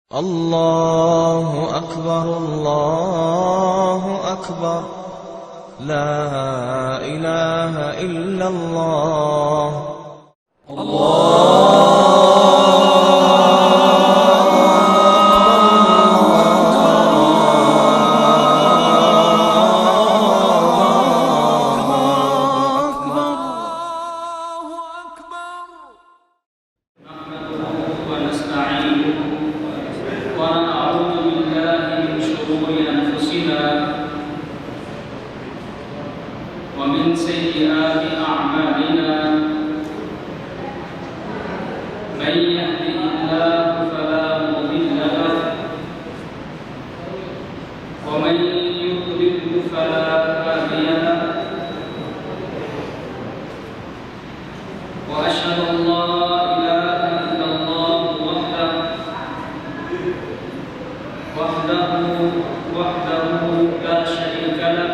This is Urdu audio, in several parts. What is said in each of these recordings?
الله أكبر الله أكبر لا إله إلا الله. ومن سيئات أعمالنا من يهده الله فلا مضل له ومن يضلل فلا هادي له وأشهد أن لا إله إلا الله وحده لا شريك له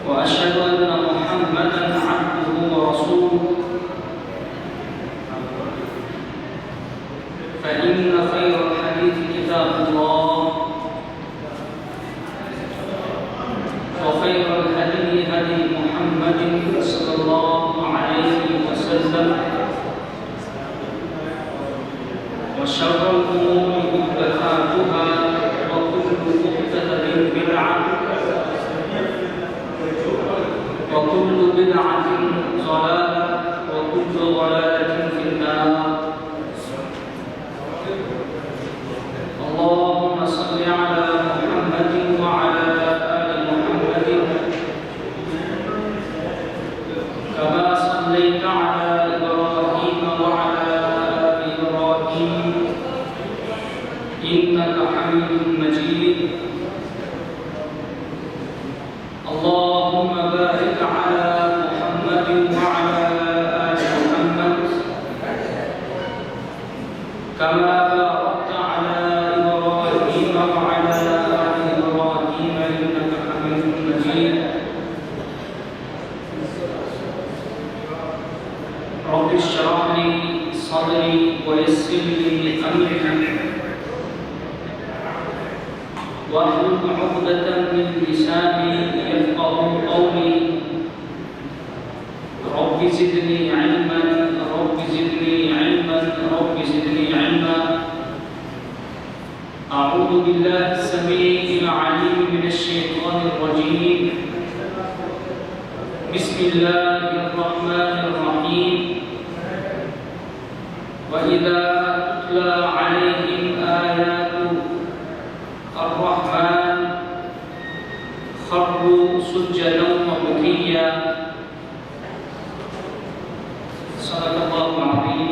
وأشهد أن محمدًا عبده ورسوله فإن خير الحديث كتاب الله وخير الهدي هدي محمد صلى الله عليه وسلم وشر الأمور محدثاتها وكل محدثة بدعة وكل بدعة ضلالة وكل ضلالة في النار. اللهم صل على محمد وعلى آل محمد كما صليت على إبراهيم وعلى آل إبراهيم إنك حميد مجيد. اللهم بارك على محمد وعلى آل محمد كما باركت على إبراهيم وعلى آل إبراهيم إنك حميد مجيد. رب اشرح لي صدري ويسر لي أمري واحلل عقدة من لساني يفقه قولي. رب زدني علما رب زدني علما رب زدني علما. أعوذ بالله السميع العليم من الشيطان الرجيم. بسم الله الرحمن الرحيم. وإذا تتلى عليهم آيات الرحمن خروا سجدا وبكيا. صدق الله العظيم.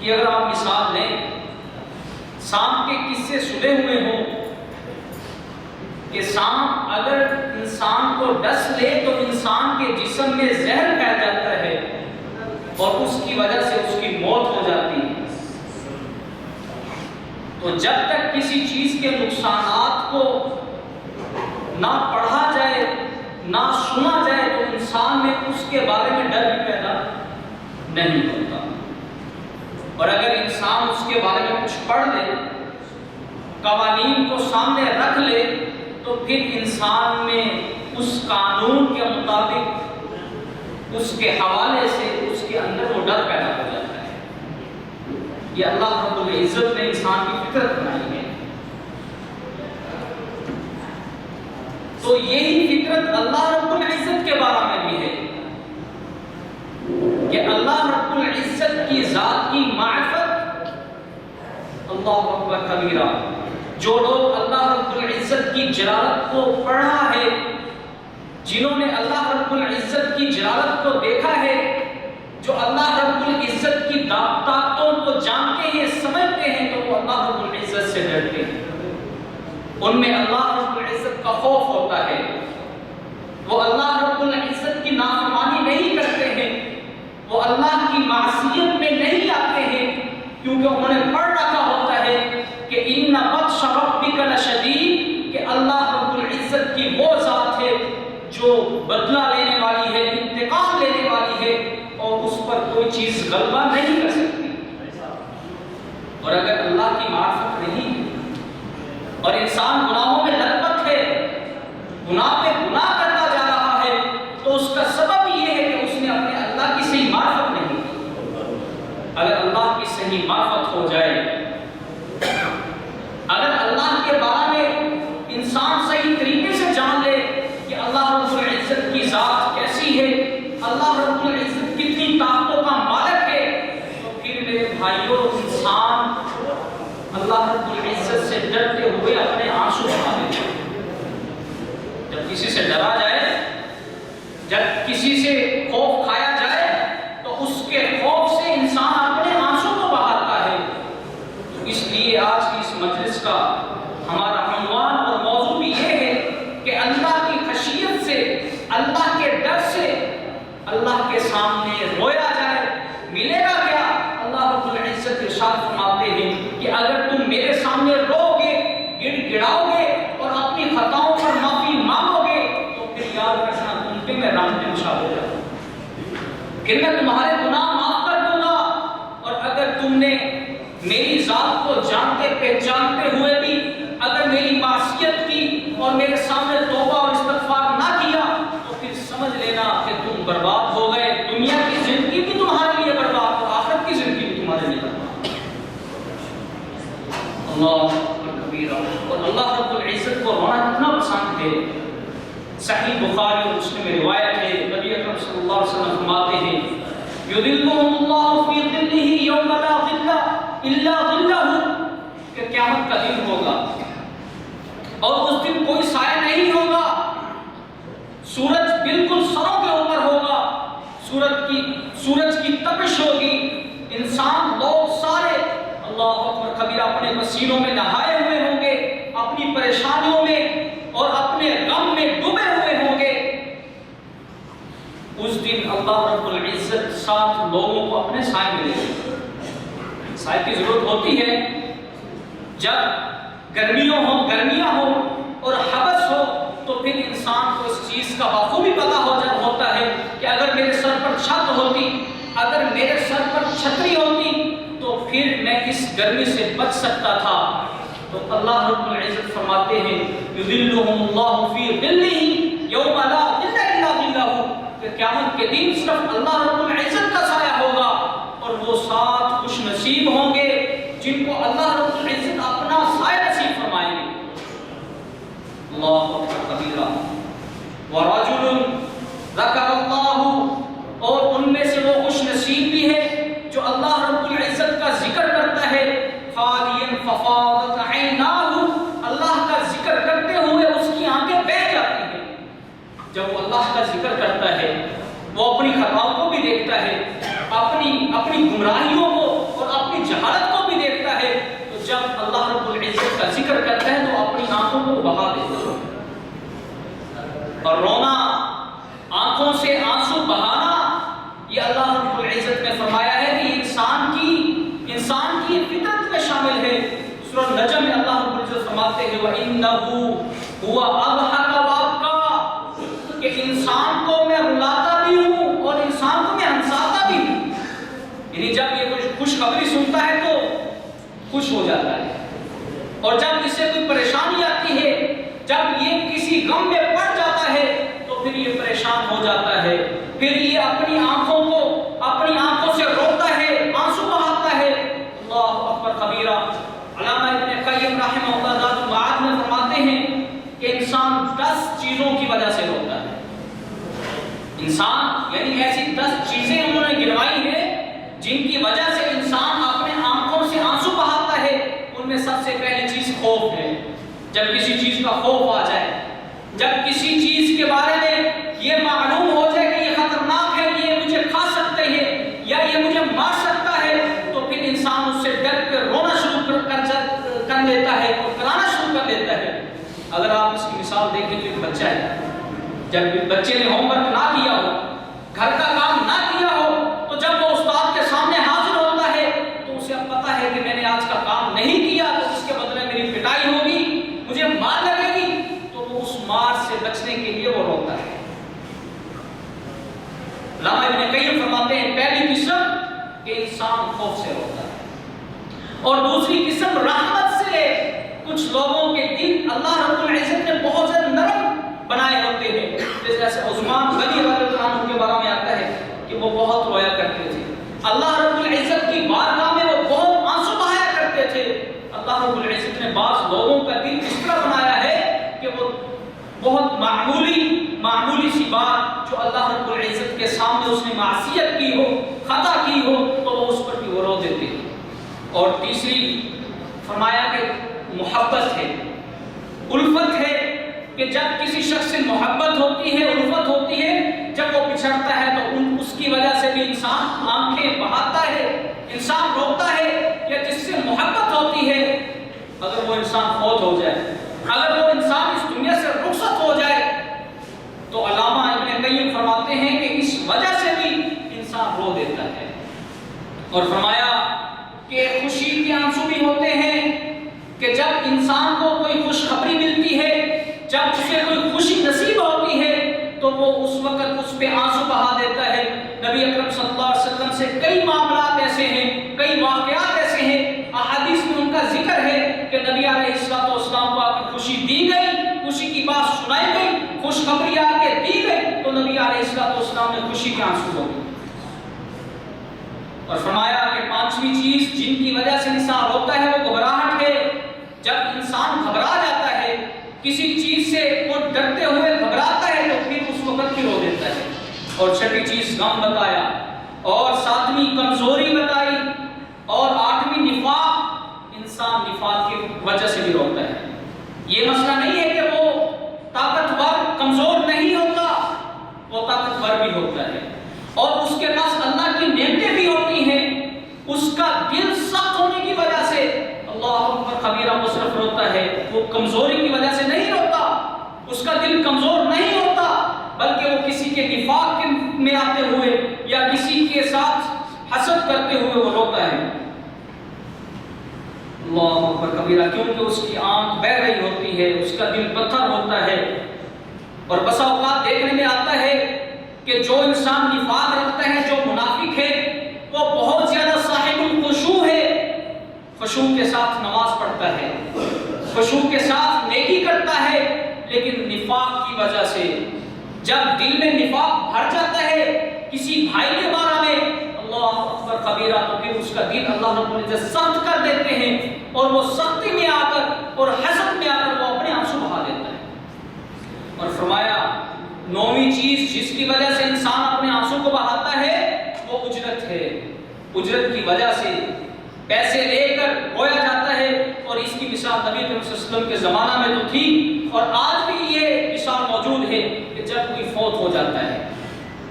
کہ اگر آپ مثال لیں، سانپ کے قصے سنے ہوئے ہوں کہ سانپ اگر انسان کو ڈس لے تو انسان کے جسم میں زہر پھیل جاتا ہے اور اس کی وجہ سے اس کی موت ہو جاتی ہے۔ تو جب تک کسی چیز کے نقصانات کو نہ پڑھا جائے نہ سنا جائے تو انسان میں اس کے بارے میں ڈر بھی پیدا نہیں ہوتا، اور اگر انسان اس کے بارے میں کچھ پڑھ لے، قوانین کو سامنے رکھ لے، تو پھر انسان میں اس قانون کے مطابق اس کے حوالے سے اس کے اندر وہ ڈر پیدا ہو جاتا ہے۔ یہ اللہ رب العزت نے انسان کی فطرت بنائی ہے۔ تو یہی فطرت اللہ رب العزت کے بارے میں بھی ہے کہ اللہ رب العزت کی ذات کی معرفت، اللہ اکبر کبیرہ، جو لوگ اللہ رب العزت کی جلالت کو پڑھا ہے، جنہوں نے اللہ رب العزت کی جلالت کو دیکھا ہے، جو اللہ رب العزت کی طاقتوں کو جانتے ہیں، سمجھتے ہیں، تو وہ اللہ رب العزت سے ڈرتے ہیں۔ ان میں اللہ رب العزت کا خوف ہوتا ہے، وہ اللہ رب العزت کی نافرمانی نہیں کرتے ہیں، وہ اللہ کی معصیت میں نہیں آتے ہیں، کیونکہ انہوں نے پڑھ رکھا ہوتا ہے کہ ان بطش ربک لشدید، کہ اللہ رب العزت کی وہ ذات ہے جو بدلہ لینے والی ہے، انتقام لینے والی ہے، اور اس پر کوئی چیز غلبہ نہیں کر سکتی۔ اور اگر اللہ کی معرفت نہیں ہے اور انسان گناہوں میں لت ہے، گناہ پہ گناہ کرتا جا رہا ہے، تو اس کا سبب یہ ہے کہ اس نے اپنے اللہ کی صحیح معرفت نہیں کی۔ اگر اللہ کی صحیح معرفت ہو جائے، اگر اللہ کے بارے میں انسان صحیح طریقے سے جان لے کہ اللہ رب العزت کی ذات کیسی ہے، اللہ رب العزت کتنی طاقتوں کا مالک ہے، تو پھر میرے بھائیوں، انسان اللہ رب العزت سے ڈرتے ہوئے اپنے آنسو بہا دیتا ہے۔ جب کسی سے ڈرا جائے، جب کسی سے خوف کھایا جائے، تو اس کے خوف سے انسان اپنے آنسو کو بہاتا ہے۔ تو اس لیے آج کی اس مجلس کا ہمارا عنوان اور موضوع بھی یہ ہے کہ اللہ کی خشیت سے، اللہ کے ڈر سے اللہ کے سامنے رویا جائے۔ ملے گا کیا؟ اللہ رب العزت ارشاد فرماتے ہیں کہ اگر تم میرے سامنے رو گے، گڑ گڑاؤ گے اور اپنی خطاؤں پر معافی مانگو گے، تو پھر یاد رکھنا تم پہ میں رحمت انشاء ہو جاؤں، پھر میں تمہارے گناہ معاف کر دوں گا۔ اور اگر تم نے میری ذات کو جانتے پہچانتے ہوئے بھی اگر میری معصیت کی اور میرے سامنے توبہ اور استغفار نہ کیا، تو پھر سمجھ لینا کہ تم برباد ہو گئے۔ دنیا کی زندگی بھی تمہارے لیے برباد اور آخرت کی زندگی بھی تمہارے لیے برباد۔ اللہ کبیرہ۔ اور اللہ رب العزت کو رونا اتنا پسند ہے، صحیح بخاری اور مسلم میں روایت ہے، نبی اکرم صلی اللہ علیہ وسلم فرماتے ہیں یذلهم اللہ فی ظلہ یوم لا ظل الا ظلہ، کہ قیامت کا دن ہوگا اور اس دن کوئی سایہ نہیں ہوگا، سورج بالکل سروں کے اوپر ہوگا، سورج کی تپش ہوگی، انسان لوگ سارے اللہ اکبر کبیرہ اپنے پسینوں میں نہائے ہوئے ہوں گے، اپنی پریشانیوں میں اور اپنے غم میں ڈوبے ہوئے ہوں گے۔ اس دن اللہ رب العزت 7 لوگوں کو اپنے سائے میں لے گا۔ سائے کی ضرورت ہوتی ہے جب گرمیاں ہوں اور حبس ہو، تو پھر انسان کو اس چیز کا بخوبی پتہ ہوتا ہے کہ اگر میرے سر پر چھت ہوتی، اگر میرے سر پر چھتری ہوتی، تو پھر میں اس گرمی سے بچ سکتا تھا۔ تو اللہ رب العزت فرماتے ہیں یذلہم اللہ فی ظلہ یوم لا ظل الا ظلہ، کہ قیامت کے دن صرف اللہ رب العزت کا سایہ ہوگا، اور وہ 7 خوش نصیب ہوں گے جن کو اللہ رب العزت اپنا سایہ نصیب فرمائیں گے۔ اللہ اکبر کبیرہ۔ ورجل ذکر اللہ، اور ان میں سے وہ خوش نصیب بھی ہے جو اللہ رب العزت کا ذکر کرتا ہے، خالیا ففاضت عیناہ، اللہ کا ذکر کرتے ہوئے اس کی آنکھیں بہہ جاتی ہیں۔ جب وہ اللہ کا ذکر کرتا ہے، وہ اپنی خطاؤں کو بھی دیکھتا ہے، اپنی گمراہیوں کو اور اپنی جہالت کو بھی دیکھتا ہے، تو جب اللہ رب العزت کا ذکر کرتا ہے تو اپنی آنکھوں کو بہا دیتا ہے. اور رونا، آنکھوں سے آنسو بہانا، یہ اللہ رب العزت نے فرمایا ہے کہ انسان کی فطرت میں شامل ہے. سورہ نجم میں اللہ رب العزت فرماتے ہیں وَإِنَّهُ هُوَ أَضْحَكَ وَأَبْكَىٰ، کہ انسان کو میں رلاتا بھی ہوں اور انسان کو میں ہنساتا بھی ہوں. یعنی جب یہ خوشخبری سنتا ہے تو خوش ہو جاتا ہے، اور جب اسے کوئی پریشانی آتی ہے، جب یہ کسی غم میں پڑ جاتا ہے تو پھر یہ پریشان ہو جاتا ہے، پھر یہ اپنی آنکھوں سے روتا ہے، آنسو بہاتا ہے. اللہ اکبر کبیرہ. علامہ ابن قیم رحمہ اللہ ذات المعاد میں فرماتے ہیں کہ انسان 10 چیزوں کی وجہ سے روتا ہے. انسان یعنی ایسی 10 چیزیں انہوں نے گنوائی ہیں جن کی وجہ سے انسان اپنے آنکھوں سے آنسو بہاتا ہے. ان میں سب سے پہلی چیز خوف ہے. جب کسی چیز کا خوف آ جائے، جب کسی چیز کے بارے میں یہ معلوم ہو جائے کہ یہ خطرناک ہے، یہ مجھے کھا سکتے ہیں یا یہ مجھے مار سکتا ہے، تو پھر انسان اس سے ڈر کر رونا شروع کر لیتا ہے اور کرانا شروع کر لیتا ہے. اگر آپ اس کی مثال دیکھیں تو ایک بچہ ہے، جب بچے نے ہوم ورک نہ کیا ہو، گھر کا کام نہ کیا ہو، تو جب وہ استاد کے سامنے حاضر ہوتا ہے تو اسے اب پتا ہے کہ میں نے آج کا کام نہیں کیا تو اس کے بدلے میری پٹائی ہوگی، مجھے مار لگے گی، تو وہ اس مار سے بچنے کے لیے وہ روتا ہے. علامہ ابن قیم فرماتے ہیں پہلی قسم کہ انسان خوف سے روتا ہے، اور دوسری قسم رحمت سے. کچھ لوگوں کے دل اللہ رب العزت نے بہت زیادہ نرم بنائے ہوتے ہیں، جیسے عثمان غنی رضی اللہ عنہ کے بارے میں آتا ہے کہ وہ بہت رویا کرتے تھے. اللہ رب العزت کی بارگاہ میں وہ بہت آنسو بہایا کرتے تھے. اللہ رب العزت نے بعض لوگوں کا دل اس طرح بنایا ہے کہ وہ بہت معمولی سی بات جو اللہ رب العزت کے سامنے اس نے معصیت کی ہو، خطا کی ہو، تو وہ اس پر بھی وہ رو دیتے ہیں. اور تیسری فرمایا کہ محبت ہے، الفت ہے، کہ جب کسی شخص سے محبت ہوتی ہے، الفت ہوتی ہے، جب وہ بچھڑتا ہے تو اس کی وجہ سے بھی انسان آنکھیں بہاتا ہے، انسان روتا ہے. یا جس سے محبت ہوتی ہے، اگر وہ انسان فوت ہو جائے، اگر وہ انسان اس دنیا سے رخصت ہو جائے، تو علامہ ابن قیم فرماتے ہیں کہ اس وجہ سے بھی انسان رو دیتا ہے. اور فرمایا کہ خوشی کے آنسو بھی ہوتے ہیں کہ جب انسان کو کوئی خوشخبری ملتی ہے، جب اسے کوئی خوشی نصیب ہوتی ہے تو وہ اس وقت اس پہ آنسو بہا دیتا ہے. نبی اکرم صلی اللہ علیہ وسلم سے کئی معاملات ایسے ہیں، کئی واقعات ایسے ہیں، احادیث میں ان کا ذکر ہے کہ نبی علیہ السلام کو آ کے خوشی دی گئی، خوشی کی بات سنائی گئی، خوشخبری آ کے دی گئی تو نبی علیہ السلام نے خوشی کے آنسو ہو گئے. اور فرمایا کہ پانچویں چیز جن کی وجہ سے انسان روتا ہے وہ گھبراہٹ ہے. جب انسان گھبرا جاتا ہے، کسی چیز سے وہ ڈرتے ہوئے گھبراتا ہے تو پھر اس وقت بھی رو دیتا ہے. اور چھٹی چیز غم بتایا، اور ساتویں کمزوری بتائی، اور آٹھویں نفاق. انسان نفاق کی وجہ سے بھی روتا ہے. یہ مسئلہ نہیں ہے کہ وہ طاقتور کمزور نہیں ہوتا، وہ طاقتور بھی ہوتا ہے، اور اس کے پاس اللہ کی نعمتیں بھی ہوتی ہیں. اس کا دل سخت ہونے کی وجہ سے اللہ اکبر کبیرہ وہ صرف روتا ہے. وہ کمزوری کی وجہ سے نہیں روتا، اس کا دل کمزور نہیں ہوتا، بلکہ وہ کسی کے نفاق میں آتے ہوئے یا کسی کے ساتھ حسد کرتے ہوئے وہ روتا ہے. اللہ اکبر کبیرہ، کیونکہ اس کی آنکھ بہہ رہی ہوتی ہے، اس کا دل پتھر ہوتا ہے. اور بسا اوقات دیکھنے میں آتا ہے کہ جو انسان نفاق رکھتا ہے، جو منافق ہے، وہ بہت زیادہ صاحب الخشوع ہے، خشوع کے ساتھ نماز پڑھتا ہے، خشوع کے ساتھ نیکی کرتا ہے، لیکن نفاق کی وجہ سے جب دل میں نفاق بھر جاتا ہے کسی بھائی کے بارے میں، اللہ اکبر کبیرہ، تو پھر اس کا دل اللہ رب العزت سخت کر دیتے ہیں، اور وہ سختی میں آ کر اور حسد میں آ کر وہ اپنے آنسو بہا دیتا ہے. اور فرمایا نویں چیز جس کی وجہ سے انسان اپنے آنسو کو بہاتا ہے وہ اجرت ہے. اجرت کی وجہ سے پیسے لے کر رویا جاتا ہے، اور اس کی مثال نبی کریم صلی اللہ علیہ وسلم کے زمانہ میں تو تھی، اور آج بھی یہ مثال موجود ہے کہ جب کوئی فوت ہو جاتا ہے،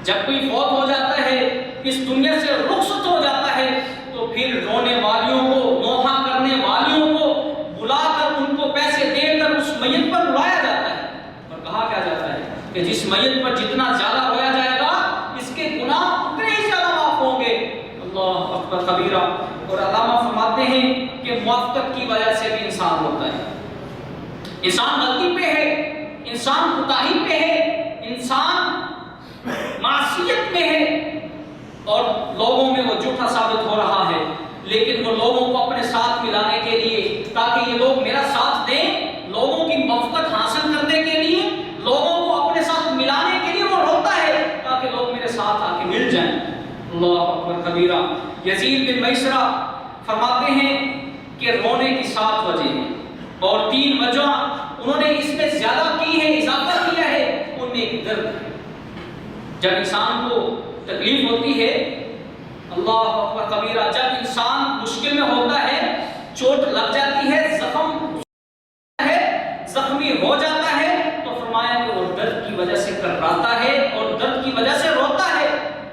جب کوئی فوت ہو جاتا ہے، اس دنیا سے رخصت ہو جاتا ہے، تو پھر رونے والیوں کو، نوحہ کرنے والیوں کو بلا کر ان کو پیسے دے کر اس میت پر رلایا جاتا ہے، اور کہا کیا جاتا ہے کہ جس میت پر جتنا زیادہ رویا جائے گا اس کے گناہ اتنے ہی زیادہ معاف ہوں گے۔ اللہ اکبر کبیرہ۔ اور علامہ فرماتے ہیں کہ موافقت کی وجہ سے بھی انسان ہوتا ہے، انسان غلطی پہ ہے، انسان کوتاہی پہ ہے، انسان معصیت میں ہے اور لوگوں میں وہ جھوٹا ثابت ہو رہا ہے، لیکن وہ لوگوں کو اپنے ساتھ ملانے کے لیے، تاکہ یہ لوگ میرا ساتھ دیں، لوگوں کی موافقت حاصل کرنے کے لیے، لوگوں کو اپنے ساتھ ملانے کے لیے وہ روتا ہے تاکہ لوگ میرے ساتھ آ کے مل جائیں۔ اللہ اکبر کبیرہ۔ یزید بن میسرہ فرماتے ہیں کہ رونے کی 7 وجہ ہیں اور 3 وجہ انہوں نے اس میں زیادہ کی ہے، اضافہ کیا ہے، ان میں ایک درد ہے۔ جب انسان کو تکلیف ہوتی ہے، اللہ اکبر کبیرہ، جب انسان مشکل میں ہوتا ہے، چوٹ لگ جاتی ہے، زخمی ہو جاتا ہے، تو فرمایا کہ وہ درد کی وجہ سے کراتا ہے اور درد کی وجہ سے روتا ہے۔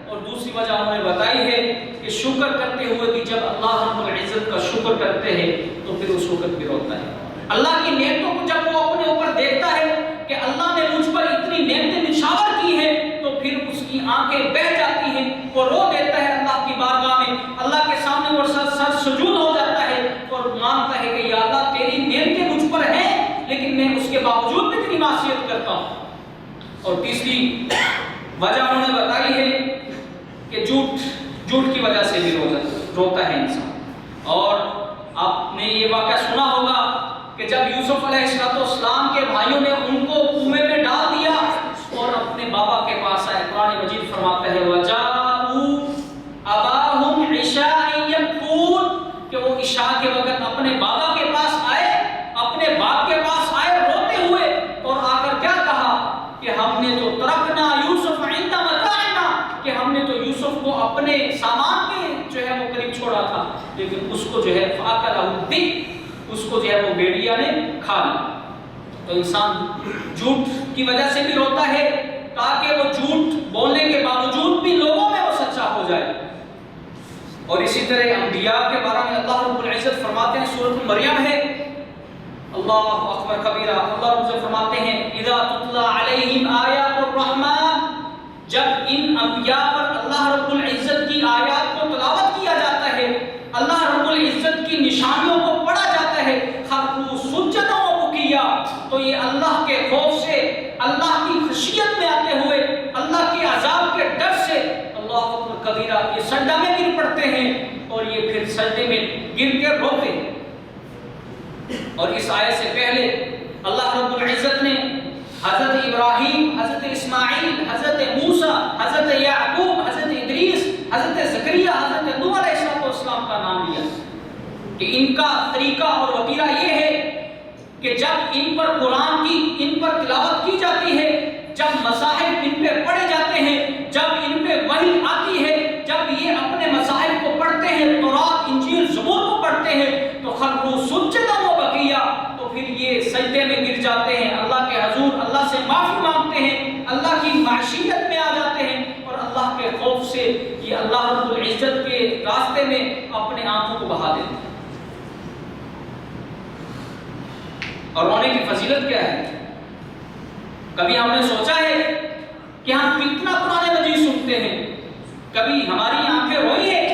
اور دوسری وجہ انہوں نے بتائی ہے کہ شکر کرتے ہوئے کہ جب اللہ رب العزت کا شکر کرتے ہیں تو پھر اس وقت بھی روتا ہے۔ اللہ کی نعمتوں کو جب وہ اپنے اوپر دیکھتا ہے کہ اللہ نے مجھ پر اتنی نعمتیں نچھاور کی ہیں، تو پھر اس کی آنکھیں بہہ جاتی ہیں، وہ رو دیتا ہے اللہ کی بارگاہ میں، اللہ کے سامنے وہ سر سجود ہو جاتا ہے اور مانتا ہے کہ یا اللہ تیری نعمتیں مجھ پر ہیں لیکن میں اس کے باوجود بھی تیری معصیت کرتا ہوں۔ اور تیسری وجہ انہوں نے بتائی ہے کہ جھوٹ کی وجہ سے بھی روتا ہے انسان۔ اور آپ نے یہ واقعہ سنا ہوگا کہ جب یوسف علیہ السلام کے بھائیوں نے ان کو کنویں میں ڈال دیا اور اپنے بابا کے پاس آئے، قرآن مجید فرماتا ہے وَجَاءُوا أَبَاهُمْ عِشَاءً يَبْكُونَ، کہ وہ عشاء کے وقت اپنے بابا کے پاس آئے، اپنے باپ کے پاس آئے روتے ہوئے، اور آ کر کیا کہا کہ ہم نے تو ترکنا یوسف عند متاعنا، کہ ہم نے تو یوسف کو اپنے سامان کے جو ہے وہ قریب چھوڑا تھا، لیکن اس کو جو ہے فَأَكَلَهُ الذِّئْبُ، اس کو جو ہے وہ بھیڑیا نے کھا لیا۔ تو انسان جھوٹ کی وجہ سے بھی روتا ہے تاکہ وہ جھوٹ بولنے کے باوجود بھی لوگوں میں وہ سچا ہو جائے۔ اور اسی طرح انبیاء کے بارے میں اللہ رب العزت فرماتے ہیں، سورۃ مریم ہے، اللہ اکبر کبیرہ، اللہ رب العزت فرماتے ہیں اذا تتلی علیہم آیات الرحمن، جب ان انبیاء پر اللہ رب العزت کی آیات کو تلاوت کیا جاتا ہے، اللہ رب العزت کی نشانیوں کو پڑھا جاتا ہے، خروا سجدا و بکیا، تو یہ اللہ کے خوف سے، اللہ کی خشیت میں آتے ہوئے، اللہ کے عذاب کے ڈر سے اللہ اکبر کبیرہ یہ سجدہ میں گر پڑتے ہیں اور یہ پھر سجدے میں گر کے روتے ہیں۔ اور اس آیت سے پہلے اللہ رب العزت نے حضرت ابراہیم، حضرت اسماعیل، حضرت موسیٰ، حضرت یعقوب، حضرت ادریس، حضرت زکریا، حضرت نوح علیہ السلام کا نام لیا کہ ان کا طریقہ اور وتیرہ یہ ہے کہ جب ان پر قرآن کی، ان پر تلاوت کی جاتی ہے، جب مصاحف ان پہ پڑھے جاتے ہیں، جب ان پہ وحی آتی ہے، جب یہ اپنے مصاحف کو پڑھتے ہیں، تورات، انجیل، زبور کو پڑھتے ہیں، تو خروا سجدا و بکیا، تو پھر یہ سجدے میں گر جاتے ہیں، اللہ کے حضور اللہ سے معافی مانگتے ہیں، اللہ کی معصیت میں آ جاتے ہیں اور اللہ کے خوف سے یہ اللہ رب العزت کے راستے میں اپنے آنکھوں کو بہا دیتے ہیں۔ اور رونے کی فضیلت کیا ہے؟ کبھی ہم نے سوچا ہے کہ ہم کتنا قرآن مجید سنتے ہیں، کبھی ہماری آنکھیں روئی ہے،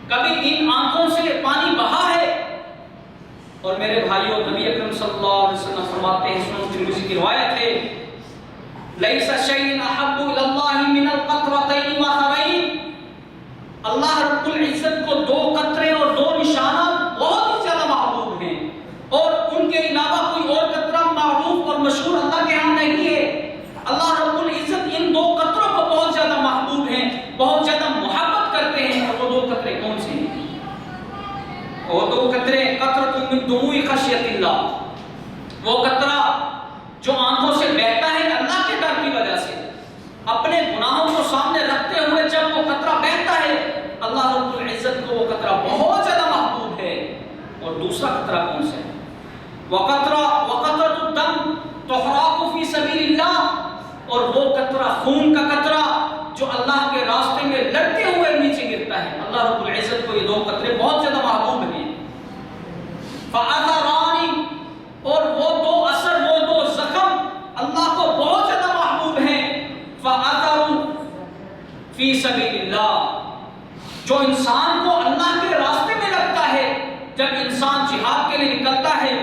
کبھی ان آنکھوں سے پانی بہا ہے؟ اور میرے بھائیوں، نبی اکرم صلی اللہ علیہ وسلم فرماتے ہیں، سنن ترمذی کی روایت ہے، لیس شیء احب الی اللہ من القطرتین وثرین، اللہ رب العزت کو 2 قطرے اور 2 نشانات بہت ہی زیادہ محبوب ہیں، اور ان کے علاوہ کوئی اور قطرہ معروف اور مشہور اللہ کے ہاں نہیں ہے۔ اللہ رب العزت ان 2 قطروں کو بہت زیادہ محبوب ہیں، بہت زیادہ محبت کرتے ہیں، اور وہ 2 قطرے کون سے ہیں؟ وہ 2 قطرے قطرۃ من دموع خشیۃ اللہ، وہ قطرہ جو آنکھوں سے بہتا ہے اللہ کے ڈر کی وجہ سے، اپنے گناہوں کو سامنے رکھتے ہوئے جب وہ قطرہ بہتا ہے، اللہ رب العزت کو وہ قطرہ بہت زیادہ محبوب ہے۔ اور دوسرا قطرہ کون سا ہے؟ وقطرۃ الدم تحراق فی سبیل اللہ، اور وہ قطرہ خون کا قطرہ جو اللہ کے راستے میں لڑتے ہوئے نیچے گرتا ہے۔ اللہ رب العزت کو یہ دو قطرے بہت زیادہ محبوب ہیں. فَأَثَرَانِ، اور وہ دو اثر، وہ دو زخم اللہ کو بہت زیادہ محبوب ہیں. فَأَثَرُ فِي سَبِيلِ اللَّهِ، جو انسان کو اللہ کے راستے میں لگتا ہے، جب انسان جہاد کے لیے نکلتا ہے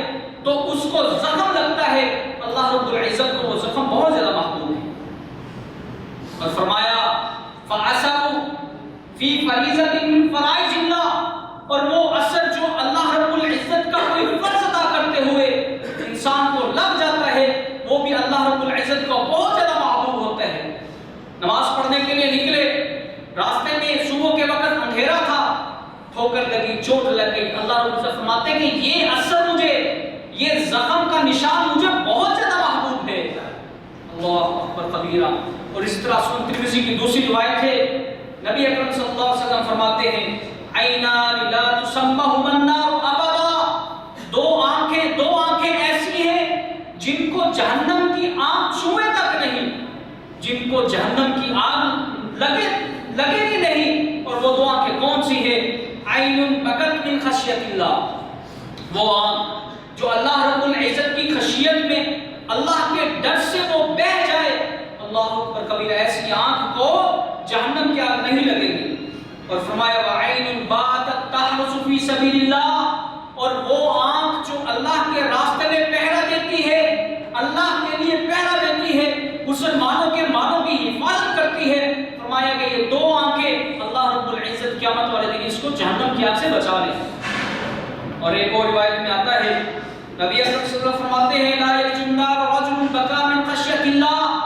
تو اس کو زخم لگتا ہے، اللہ رب العزت کو وہ زخم بہت زیادہ محبوب ہے. اور فرمایا فَأَثَرُ فِي فَرِيضَةٍ مِّن فَرَائِضِ اللَّهِ، اور وہ اثر جو اللہ رب العزت کا کوئی فرض ادا کرتے ہوئے انسان کو لگ جاتا ہے، وہ بھی اللہ رب العزت کو بہت زیادہ محبوب ہوتا ہے. نماز پڑھنے کے لیے نکلے، راستے میں صبح کے وقت اندھیرا تھا، ٹھوکر لگی، چوٹ لگ گئی، اللہ رب العزت فرماتے ہیں کہ یہ اثر مجھے، یہ زخم کا نشان مجھے بہت زیادہ محبوب ہے. اللہ اکبر کبیرہ. اور اس طرح سنن ترمذی کی دوسری روایت ہے، نبی اکرم صلی اللہ علیہ وسلم فرماتے ہیں عینان لا تسمہما النار ابدا، دو آنکھیں ایسی ہیں جن کو جہنم کی آگ چھوئے تک نہیں، جن کو جہنم کی آگ لگے ہی نہیں. اور وہ دو آنکھیں کون سی ہیں؟ عین بکت من خشیت اللہ، وہ آنکھ جو اللہ رب العزت کی خشیت میں اللہ کے ڈر سے وہ بہہ جائے. اللہ اکبر کبیرہ. ایسی آنکھ کو جہنم کی آگ نہیں لگے گی. اور فرمایا وعین باتت تحرس فی سبیل اللہ، اور وہ آنکھ جو اللہ کے راستے میں پہرا دیتی ہے، اللہ کے لیے پہرا دیتی ہے، مسلمانوں کے مالوں کی حفاظت کرتی ہے. فرمایا کہ یہ دو آنکھیں اللہ رب العزت قیامت والے دن اس کو جہنم کی آگ سے بچا لیں. اور ایک اور روایت میں آتا ہے نبی اکرم صلی اللہ علیہ وسلم فرماتے ہیں لا یلج النار رجل بکا من خشیت اللہ،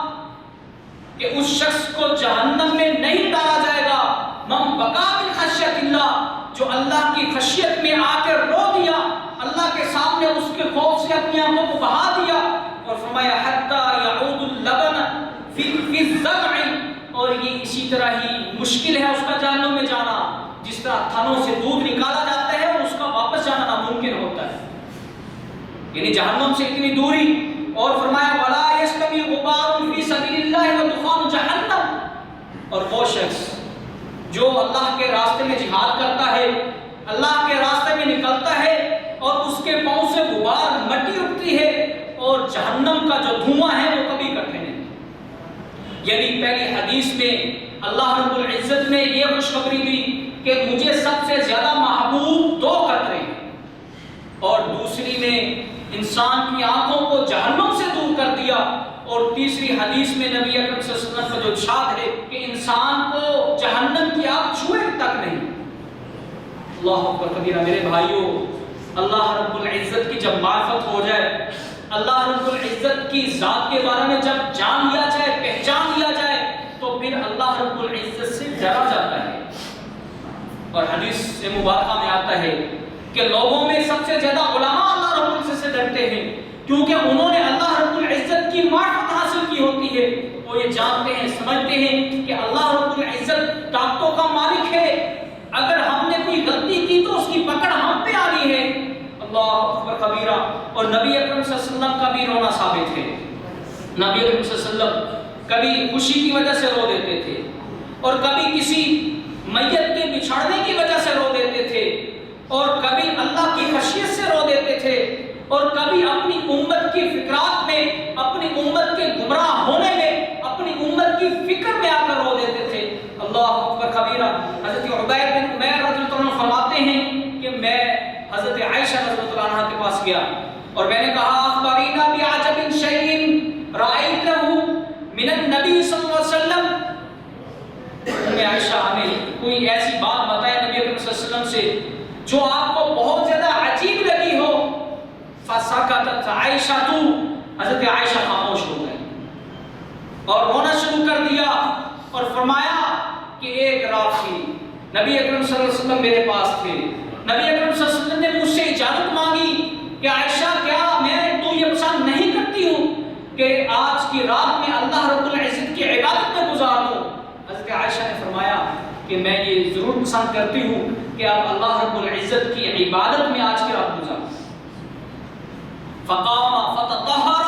کہ اس شخص کو جہنم میں نہیں ڈالا جائے گا من بکا من خشیت اللہ، جو اللہ کی خشیت میں آ کے رو دیا، اللہ کے سامنے اس کے خوف سے اپنی آنکھوں کو بہا دیا. اور فرمایا حتی یعود اللبن فی الزرع، اور یہ اسی طرح ہی مشکل ہے اس کا جہنم میں جانا، جس طرح تھنوں سے دودھ نکالا جاتا ہے اور اس کا واپس جانا ناممکن ہوتا ہے، یعنی جہنم سے اتنی دوری. اور فرمایا ولا یستوی غبار فی سبیل اللہ ودخان جہنم، اور وہ شخص جو اللہ کے راستے میں جہاد کرتا ہے، اللہ کے راستے میں نکلتا ہے اور اس کے پاؤں سے غبار مٹی اٹھتی ہے اور جہنم کا جو دھواں ہے وہ کبھی اکٹھے نہیں. یعنی پہلی حدیث میں اللہ رب العزت نے یہ خوشخبری دی کہ مجھے سب سے زیادہ محبوب دو قطرے ہیں، اور دوسری میں انسان کی آنکھوں کو جہنم سے دور کر دیا. اور تیسری حدیث میں نبی اکرم صلی اللہ علیہ وسلم کا جو ارشاد ہے کہ انسان کو جہنم کی آگ چھوئے تک نہیں. اللہ اکبر کبیرہ. میرے بھائیوں، اللہ رب العزت کی جب معرفت ہو جائے، اللہ رب العزت کی ذات کے بارے میں جب جان لیا جائے، پہچان لیا جائے، تو پھر اللہ رب العزت سے ڈرا جاتا ہے. اور حدیث سے مبارکہ میں آتا ہے کہ لوگوں میں سب سے زیادہ علماء اللہ رب العزت سے ڈرتے ہیں، کیونکہ انہوں نے اللہ رب العزت کی معرفت حاصل کی ہوتی ہے. وہ یہ جانتے ہیں، سمجھتے ہیں کہ اللہ رب العزت طاقتوں کا مالک ہے، اگر ہم نے کوئی غلطی کی تو اس کی پکڑ ہم پہ آنی ہے. اللہ اکبر کبیرہ. اور نبی اکرم صلی اللہ علیہ وسلم کا بھی رونا ثابت ہے. نبی اکرم صلی اللہ علیہ وسلم کبھی خوشی کی وجہ سے رو دیتے تھے، اور کبھی کسی میت کے بچھڑنے کی وجہ سے رو دیتے تھے، اور کبھی اللہ کی خشیت سے رو دیتے تھے، اور کبھی اپنی امت کی فکرات میں، اپنی امت کے گمراہ ہونے میں، اپنی امت کی فکر میں آ کر رو دیتے تھے. اللہ اکبر کبیرہ. حضرت عبید بن عمیر رضی اللہ عنہ فرماتے ہیں کہ میں حضرت عائشہ رضی اللہ عنہ کے پاس گیا اور میں نے کہا اخبرینا بعجب شیء رأیتہ من النبی صلی اللہ علیہ وسلم. عائشہ ہمیں کوئی ایسی بات بتائے نبی اکرم صلی اللہ علیہ وسلم سے جو آپ کو بہت زیادہ عجیب لگی ہو. فسکتت عائشہ، حضرت عائشہ خاموش ہو گئی اور رونا شروع کر دیا اور فرمایا کہ ایک رات تھی، نبی اکرم صلی اللہ علیہ وسلم میرے پاس تھے، نبی اکرم صلی اللہ علیہ وسلم نے مجھ سے اجازت مانگی کہ عائشہ کیا میں تو یہ پسند نہیں کرتی ہوں کہ آج کی رات میں اللہ رب العزت کی عبادت میں گزار دوں. حضرت عائشہ نے فرمایا کہ میں یہ ضرور پسند کرتی ہوں کہ آپ اللہ رب العزت کی عبادت میں آج کی رات گزاریں. فقام فتطہر،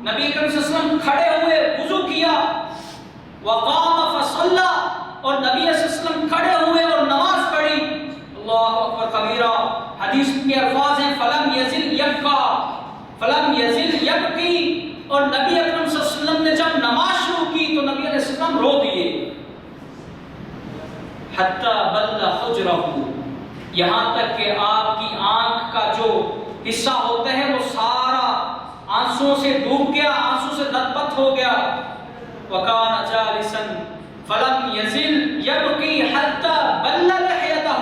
نبی اکرم صلی اللہ علیہ وسلم کھڑے ہوئے، وضو کیا. وقام فصلی، اور نبی صلی اللہ علیہ وسلم کھڑے ہوئے اور نماز کبیرہ. حدیث کے الفاظ ہیں فلم یزل یبکی. اور نبی اکرم صلی اللہ علیہ وسلم نے جب نماز شروع کی تو نبی علیہ السلام رو دیے. حتی بل حجرہ، یہاں تک کہ آپ کی آنکھ کا جو حصہ ہوتا ہے وہ سارا آنسوں سے ڈوب گیا، آنسوں سے لت پت ہو گیا. وکان جالسا فلم یزل یبکی حتی بل لحیتہ.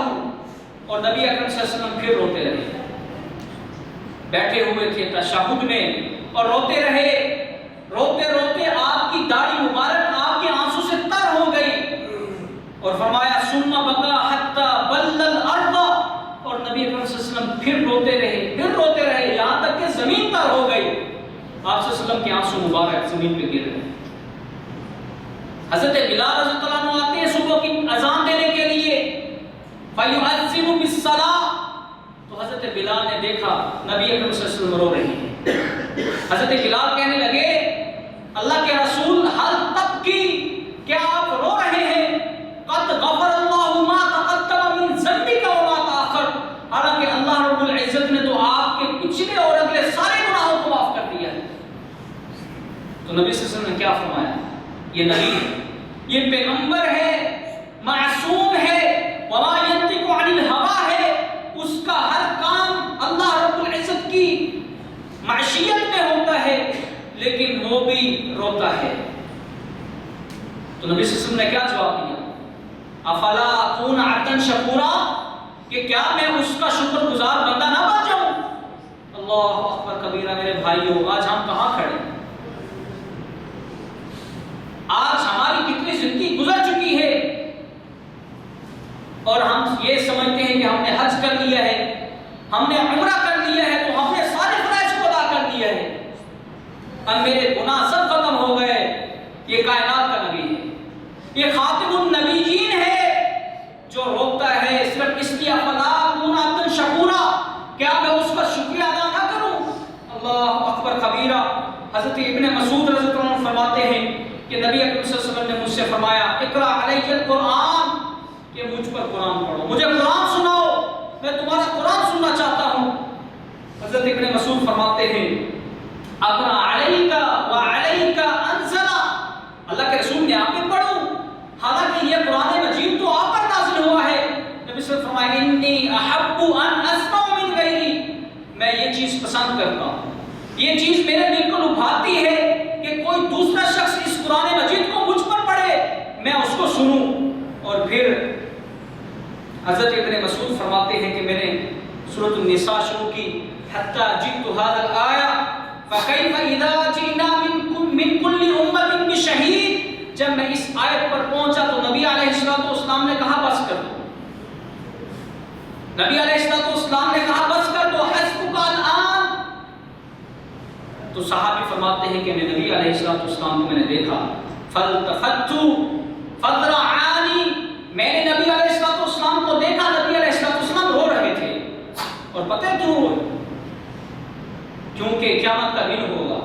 اور نبی اکرم صلی اللہ علیہ وسلم پھر روتے رہے، بیٹھے ہوئے تھے تشہد میں اور روتے رہے. روتے روتے آپ کی داڑھی مبارک آپ کے آنسوں سے تر ہو گئی. اور فرمایا ثم بکا حتی بل الارض. اور نبی اکرم صلی اللہ علیہ وسلم پھر روتے رہے یہاں تک کہ زمین تر ہو گئی. آپ صلی اللہ علیہ وسلم کے آنسو مبارک زمین پہ گر رہے. حضرت بلال رضی اللہ عنہ آتے ہیں صبح کی اذان دینے کے لیے. فَيُؤَذِّنُ بِالصَّلَاةِ. تو حضرت بلال نے دیکھا نبی اکرم صلی اللہ علیہ وسلم رو رہے ہیں. حضرت بلال کہنے لگے اللہ کے رسول حل تبکی، کیا آپ رو رہے ہیں؟ قد غفر اللہ ما تقدم من ذنبک وما تاخر. حالانکہ اللہ رب العزت نے تو آپ کے پچھلے اور اگلے سارے گناہوں کو معاف کر دیا ہے. تو نبی صلی اللہ علیہ وسلم نے کیا فرمایا؟ یہ نبی ہے، یہ پیغمبر ہے، معصوم ہے، وما ينطق عن الهوى ہے. اس کا ہر کام اللہ رب العزت کی معشیت میں ہوتا ہے، لیکن وہ بھی روتا ہے. تو نبی صلی اللہ علیہ وسلم نے کیا جواب دیا؟ افلا اکون عبدا شکورا، کہ کیا میں اس کا شکر گزار بندہ نہ بن جاؤں؟ اللہ اکبر کبیرہ. میرے بھائیو، آج ہم کہاں کھڑے ہیں؟ آج ہماری کتنی زندگی گزر چکی ہے اور ہم یہ سمجھتے ہیں کہ ہم نے حج کر لیا ہے، ہم نے عمرہ کر لیا ہے تو ہم نے سارے فرائض کو ادا کر دیا ہے، اب میرے گناہ سب ختم ہو گئے. یہ کائنات کا نبی ہے، یہ خاتم النبیین ہے جو روکتا ہے صرف اس لیے فلا اکون عبدا شکورا، کیا میں اس کا شکریہ ادا نہ کروں؟ اللہ اکبر کبیرہ. حضرت ابن مسعود رضی اللہ عنہ فرماتے ہیں کہ نبی اکرم صلی اللہ علیہ وسلم نے مجھ سے فرمایا اقرا علیہ القرآن، کہ مجھ پر قرآن پڑھو، مجھے قرآن سناؤ، میں تمہارا قرآن سننا چاہتا ہوں. حضرت ابن مسعود فرماتے ہیں اقرا علیک وعلیک انزل، اللہ کے رسول نے آپ پہ پڑھوں، حالانکہ یہ قرآن مجید تو آپ پر نازل ہوا ہے. نبی صلی اللہ علیہ وسلم فرمایا انی احب ان اسمع من غیری، میں یہ چیز پسند کرتا ہوں، یہ چیز میرے دل کو لبھاتی ہے کہ کوئی دوسرا شخص اس قرآن مجید کو مجھ پر پڑھے، میں اس کو سنوں. اور پھر حضرت ابن مسعود فرماتے ہیں کہ میں نے سورۃ النساء شروع کی حتی جئت هذا الآیہ فکیف اذا جئنا من کل امۃ بشہید. جب میں اس آیت پر پہنچا تو نبی علیہ الصلوۃ والسلام نے کہا بس کر دو. نبی علیہ الصلوۃ والسلام نے کہا بس کر دو، حسبک الآن. تو صحابی فرماتے ہیں کہ میں نبی علیہ الصلوۃ والسلام کو میں نے دیکھا فالتفت فذرعانی، میں نے نبی علیہ الصلوۃ والسلام کو دیکھا، نبی علیہ الصلوۃ والسلام رو رہے تھے. اور پتہ ہے کیوں روئے؟ کیونکہ قیامت کا دن ہوگا،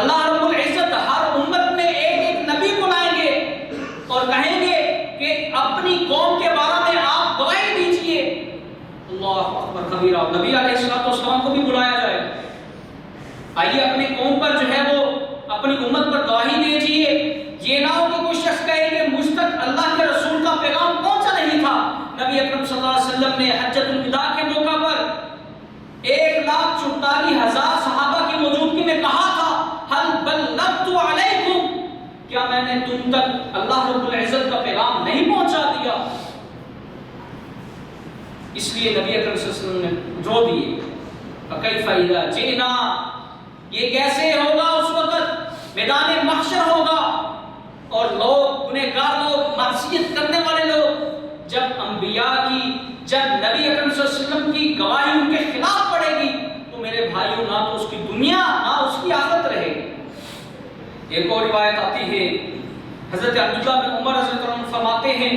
اللہ رب العزت ہر امت میں ایک ایک نبی کو لائیں گے اور کہیں گے کہ اپنی قوم کے بارے میں آپ گواہی دیجئے. اللہ اکبر کبیرہ. نبی علیہ الصلوۃ والسلام کو بھی بلایا جائے، آئیے اپنی قوم پر جو ہے وہ اپنی امت پر گواہی دیجئے. یہ نہ ہو کہ کوئی شخص کہے کہ مجھ تک اللہ کے رسول کا پیغام پہنچا نہیں تھا. نبی اکرم صلی اللہ علیہ وسلم نے حجۃ الوداع کے موقع پر 1,44,000 صحابہ کی موجودگی میں کہا تھا حل بلغت علیکم، کیا میں نے تم تک اللہ رب العزت کا پیغام نہیں پہنچا دیا؟ اس لیے نبی اکرم صلی اللہ علیہ وسلم نے رو دیے. فکیف اذا جئنا، یہ کیسے ہوگا؟ اس وقت میدان محشر ہوگا اور لوگ گنہگار لوگ، معصیت کرنے والے لوگ، جب انبیاء کی، جب نبی اکرم صلی اللہ علیہ وسلم کی گواہی ان کے خلاف پڑے گی تو میرے بھائیوں نہ تو اس کی دنیا نہ اس کی آخرت رہے گی. ایک اور روایت آتی ہے حضرت عبداللہ بن عمر رضی اللہ عنہ فرماتے ہیں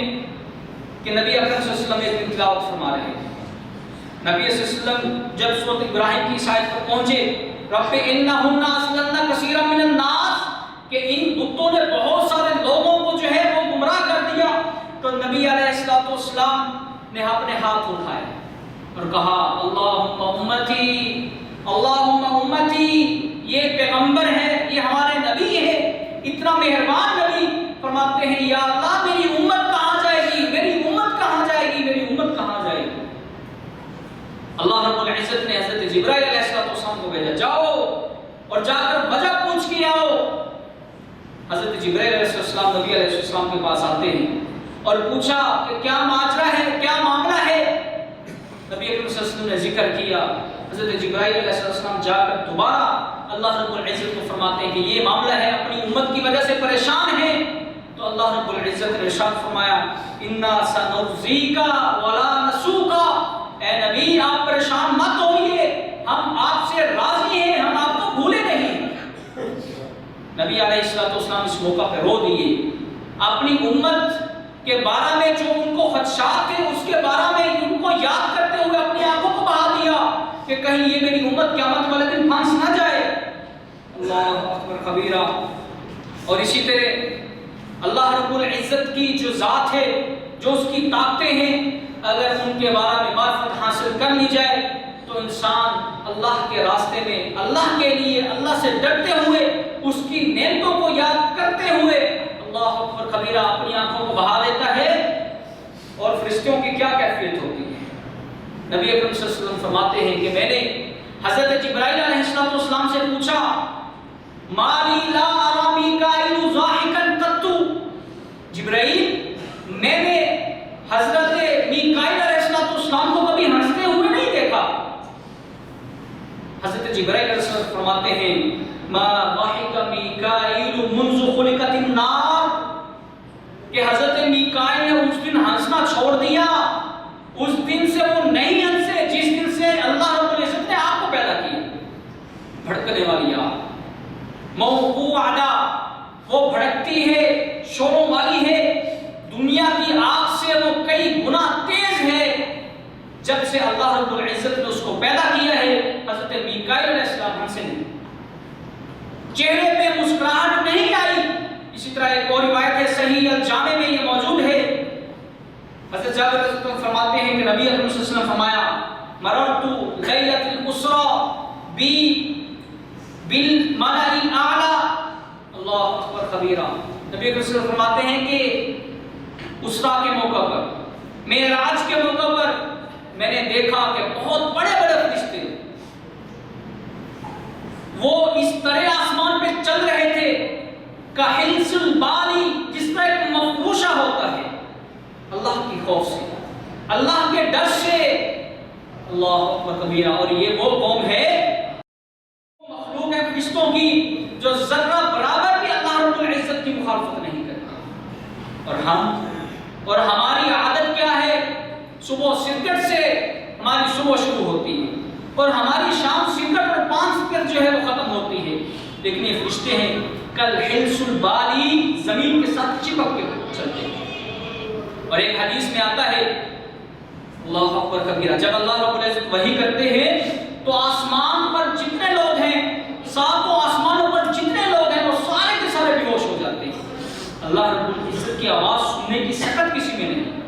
کہ نبی اکرم صلی اللہ علیہ وسلم ایک دن تلاوت فرما رہے ہیں. نبی صلی اللہ علیہ وسلم جب سورۃ ابراہیم کی اس آیت پر پہنچے رب انہن اضللن کثیرا من الناس، کہ ان بتوں نے بہت سارے لوگوں کو جو ہے وہ گمراہ کر دیا، تو نبی علیہ الصلوۃ والسلام نے اپنے ہاتھ اٹھائے اور کہا اللہم امتی اللہم امتی، یہ پیغمبر ہے، یہ ہمارے نبی ہے، اتنا مہربان نبی، فرماتے ہیں یا اللہ میری امت کہاں جائے گی، میری امت کہاں جائے گی، میری امت کہاں جائے گی؟ اللہ رب العزت نے حضرت جبرائیل علیہ السلام کو بھیجا، جاؤ اور جا کر وجہ پوچھ کے آؤ۔ حضرت جبرائیل علیہ السلام نبی علیہ السلام کے پاس آتے ہیں اور پوچھا کہ کیا ماجرا ہے، کیا معاملہ ہے؟ نبی اکرم صلی اللہ علیہ وسلم نے ذکر کیا۔ حضرت جبرائیل علیہ السلام جا کر دوبارہ اللہ رب العزت کو فرماتے ہیں کہ یہ معاملہ ہے، اپنی امت کی وجہ سے پریشان ہیں۔ تو اللہ رب العزت نے ارشاد فرمایا انا سنرضیک ولا نسوک، اے نبی آپ پریشان مت ہوئیے، ہم آپ سے راضی ہیں، ہم آپ کو بھولے نہیں۔ نبی علیہ السلام اس موقع پہ رو دیے، اپنی امت کے بارے میں جو ان کو خدشات تھے اس کے بارے میں ان کو یاد کرتے ہوئے اپنی آنکھوں کو بہا دیا کہ کہیں یہ میری امت قیامت والے دن پھنس نہ جائے۔ اللہ اکبر کبیرہ۔ اور اسی طرح اللہ رب العزت کی جو ذات ہے، جو اس کی طاقتیں ہیں، اگر ان کے بارے میں معرفت حاصل کر لی جائے تو انسان اللہ کے راستے میں، اللہ کے لیے، اللہ سے ڈرتے ہوئے، اس کی نعمتوں کو یاد کرتے ہوئے اللہ اکبر کبیرہ اپنی آنکھوں کو بہا دیتا ہے۔ اور فرشتوں کی کیا کیفیت ہوتی ہے؟ نبی اکرم صلی اللہ علیہ وسلم فرماتے ہیں کہ میں نے حضرت جبرائیل علیہ السلام سے پوچھا مالی لا ارا میکائیل ضاحکا قط، جبرائیل میں نے حضرت میکائیل علیہ السلام کو کبھی ہنستے ہوئے نہیں دیکھا۔ حضرت جبرائیل علیہ السلام فرماتے ہیں ما ضحک میکائیل منذ خلقت النار، کہ حضرت میکائیل نے اس دن ہنسنا چھوڑ دیا، اس دن سے وہ نہیں ہنسے جس دن سے اللہ رب العزت نے آپ کو پیدا کیا۔ بھڑکنے والی آگ، موقوعہ، وہ بھڑکتی ہے، شوروں والی ہے، دنیا کی آگ سے وہ کئی گنا تیز ہے۔ جب سے اللہ رب العزت نے اس کو پیدا کیا ہے، حضرت میکائیل علیہ السلام ہنسے نہیں، چہرے پہ مسکراہٹ نہیں آئی۔ اسی طرح ایک اور روایت ہے صحیح الجامع میں یہ موجود ہے، حضرت جابر رضی اللہ عنہ فرماتے ہیں کہ نبی اکرم صلی اللہ علیہ وسلم فرمایا مررت لیلۃ الاسرا بی بالملأ الاعلی، اللہ اکبر کبیرہ۔ نبی اکرم صلی اللہ علیہ وسلم فرماتے ہیں کہ اسرا کے موقع پر، معراج کے موقع پر میں نے دیکھا کہ بہت بڑے بڑے فرشتے وہ اس طرح آسمان پہ چل رہے تھے کحلس البالی، جس طرح ایک مفروشہ ہوتا ہے، اللہ کی خوف سے، اللہ کے ڈر سے۔ اللہ اکبر کبیرہ۔ اور یہ وہ قوم ہے، مخلوق ہے فرشتوں کی، جو ذرہ برابر بھی اللہ رب العزت کی مخالفت نہیں کرتا۔ اور ہماری عادت کیا ہے؟ صبح سگرٹ سے ہماری صبح شروع ہوتی ہے اور ہماری شام سگرٹ اور پان سگرٹ جو ہے وہ ختم ہوتی ہے، لیکن یہ فرشتے ہیں کل حلس البالی، زمین کے ساتھ چپک کے چلتے ہیں۔ اور ایک حدیث میں آتا ہے اللہ اکبر کبیرہ، جب اللہ رب العزت وحی کرتے ہیں تو آسمان پر جتنے لوگ ہیں، ساتوں آسمانوں پر جتنے لوگ ہیں، وہ سارے کے سارے بے ہوش ہو جاتے ہیں۔ اللہ رب العزت کی آواز سننے کی سکت کسی میں نہیں،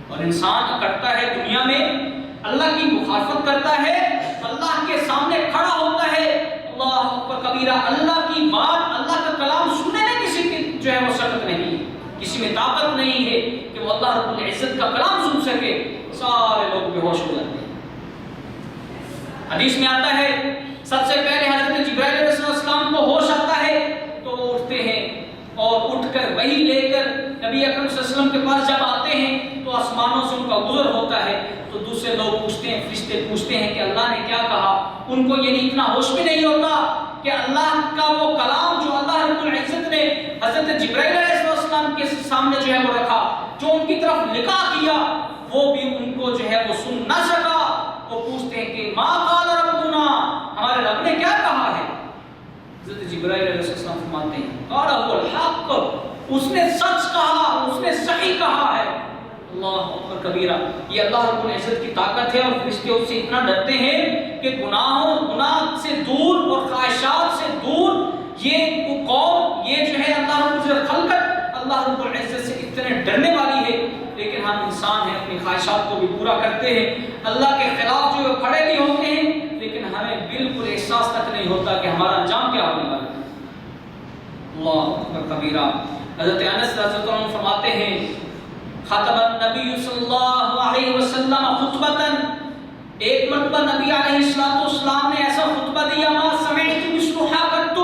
اور انسان کرتا ہے دنیا میں اللہ کی مخالفت کرتا ہے، اللہ کے سامنے کھڑا ہوتا ہے، اللہ اکبر کبیرہ، اللہ کی بات، اللہ کا کلام سننے میں کسی کی جو ہے وہ سکت نہیں، کسی میں طاقت نہیں ہے کہ وہ اللہ رب العزت کا کلام سن سکے، سارے لوگ بے ہوش ہو جاتے ہیں۔ حدیث میں آتا ہے سب سے پہلے حضرت جبرائیل علیہ السلام کو ہوش آتا ہے تو وہ اٹھتے ہیں اور اٹھ کر وحی لے کر نبی اکرم صلی اللہ علیہ وسلم کے پاس جب آتے ہیں تو آسمانوں سے ان کا گزر ہوتا ہے، تو دوسرے لوگ پوچھتے ہیں، فرشتے پوچھتے ہیں کہ اللہ نے کیا کہا۔ ان کو یعنی اتنا ہوش بھی نہیں ہوتا کہ اللہ کا وہ کلام جو اللہ رب العزت نے حضرت جبرائیل علیہ السلام کے سامنے جو ہے وہ رکھا، جو ان کی طرف لکھا کیا، وہ بھی ان کو جو ہے وہ سن نہ سکا۔ وہ پوچھتے ہیں کہ ما قال ربنا، ہمارے رب نے کیا کہا ہے؟ حضرت جبرائیل علیہ السلام فرماتے ہیں قال هو الحق، اس نے سچ کہا، اس نے صحیح کہا ہے۔ اللہ اکبر کبیرہ۔ یہ اللہ رب العزت کی طاقت ہے، اور فرشتے اس سے اتنا ڈرتے ہیں کہ گناہ سے دور اور خواہشات سے دور یہ قوم، یہ جو ہے اللہ رب العزت خلقت اللہ رب العزت سے اتنے ڈرنے والی ہے، لیکن لیکن ہم انسان ہیں، اپنی خواہشات کو بھی پورا کرتے ہیں، اللہ کے خلاف جو کھڑے بھی ہوتے ہیں، لیکن ہمیں بالکل احساس تک نہیں ہوتا کہ ہمارا انجام کیا ہونے والا ہے۔ اللہ اکبر کبیرہ۔ حضرت انس رضی اللہ عنہ فرماتے ہیں خطب النبی صلی اللہ علیہ وسلم خطبتاً، ایک مرتبہ نبی علیہ السلام نے ایسا خطبہ دیا ما سمعت مثلها قط،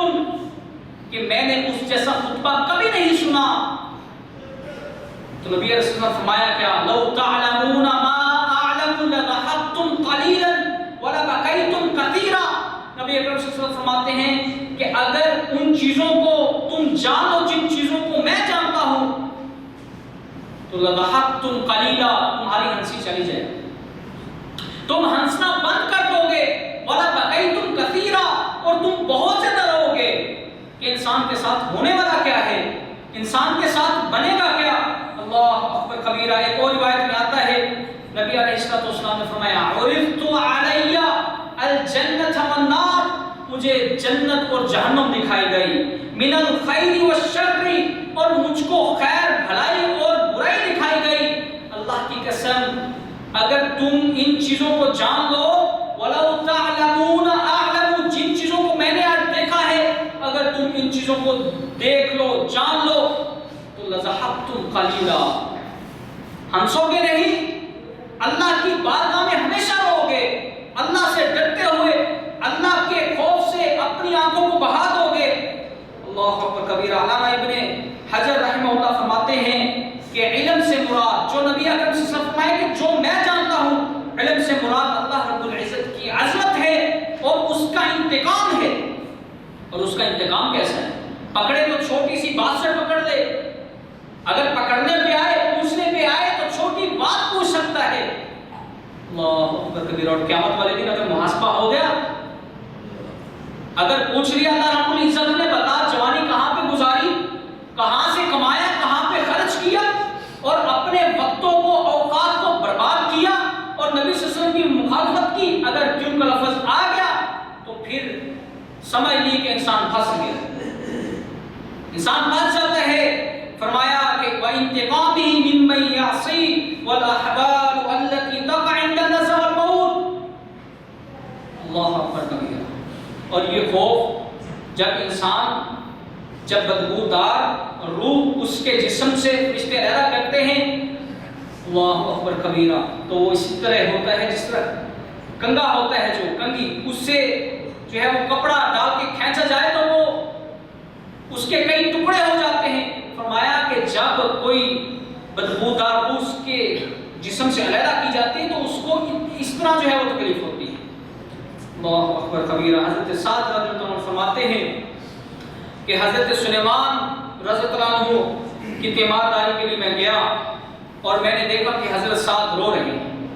کہ میں نے اس جیسا خطبہ کبھی نہیں سنا۔ تو نبی علیہ السلام نے فرمایا کیا؟ لو تعلمون ما اعلم لضحكتم قليلا ولبكيتم كثيرا۔ نبی اکرم صلی اللہ علیہ وسلم فرماتے ہیں کہ اگر ان چیزوں کو تم جانو جن چیزوں کو میں جانتا ہوں تو لضحكتم قليلا، تمہاری ہنسی چلی جائے، تم ہنسنا بند کر دو گے، وَلَبَكَيْتُمْ كَثِيرًا، اور تم بہت زیادہ رو گے کہ انسان کے ساتھ ہونے والا کیا ہے، انسان کے ساتھ بنے گا کیا۔ اللہ اکبر کبیرہ۔ ایک اور روایت میں آتا ہے نبی علیہ السلام نے فرمایا عرفت علی الجنۃ والنار، مجھے جنت اور جہنم دکھائی گئی، من الخیر والشر، اور مجھ کو خیر بھلائی اور برائی دکھائی گئی۔ اللہ کی قسم اگر تم ان چیزوں کو جان لو، وَلَوْ تَعْلَمُونَ أَعْلَمُ، جن چیزوں کو میں نے آج دیکھا ہے، اگر تم ان چیزوں کو دیکھ لو جان لو تو لَضَحَكْتُمْ قَلِيلًا، ہنسو گے نہیں، اللہ کی بارگاہ میں ہمیشہ رہو گے، اللہ سے ڈرتے ہوئے، اللہ کے خوف سے اپنی آنکھوں کو بہا دو گے۔ اللہ اکبر کبیرہ۔ علامہ ابن حجر رحمہ اللہ فرماتے ہیں کہ علم سے مراد، جو نبی اکرم صلی اللہ علیہ وسلم فرمائے کہ جو میں جانتا ہوں، علم سے مراد اللہ رب العزت کی عظمت ہے اور اس کا انتقام ہے۔ اور اس کا انتقام کیسا ہے؟ پکڑے تو چھوٹی سی بات سے پکڑ لے، اگر پکڑنے پہ آئے، پوچھنے پہ آئے تو چھوٹی بات پوچھ سکتا ہے۔ اللہ اکبر کبیرہ۔ اور قیامت والے دن اگر محاسبہ ہو گیا، اگر پوچھ لیا اللہ رب العزت نے بتا جوانی کہاں پہ گزاری، کہاں سے کمایا، کہاں پہ خرچ کیا، اور اپنے وقتوں کو، اوقات کو برباد کیا اور نبی صلی اللہ علیہ وسلم کی مخالفت کی، اگر کیوں کا لفظ آ گیا تو پھر سمجھ لی کہ انسان پھنس گیا، انسان پھنس جاتا ہے۔ فرمایا کہ وَإِنْتِقَامِهِ مِمَّنْ يَعْصِي وَالْأَحْوَالُ الَّتِي تَقَعُ عِنْدَ النَّزْعِ وَالْمَوْتِ۔ اللہ اکبر کبیرہ۔ اور یہ خوف جب بدبودار روح اس کے جسم سے رشتے پیدا کرتے ہیں، اللہ اکبر کبیرہ، تو وہ اسی طرح ہوتا ہے جس طرح کنگا ہوتا ہے، جو کنگی اس سے جو ہے وہ کپڑا ڈال کے کھینچا جائے تو وہ اس کے کئی ٹکڑے ہو جاتے ہیں۔ فرمایا کہ جب کوئی بدبودار روح اس کے جسم سے علیحدہ کی جاتی ہے تو اس کو اس طرح جو ہے وہ تکلیف ہوتی ہے۔ اللہ اکبر کبیرہ۔ حضرت سعد رضی اللہ عنہ فرماتے ہیں کہ حضرت سلیمان رضی اللہ عنہ کی تیمارداری کے لیے میں گیا اور میں نے دیکھا کہ حضرت سعد رو رہے ہیں۔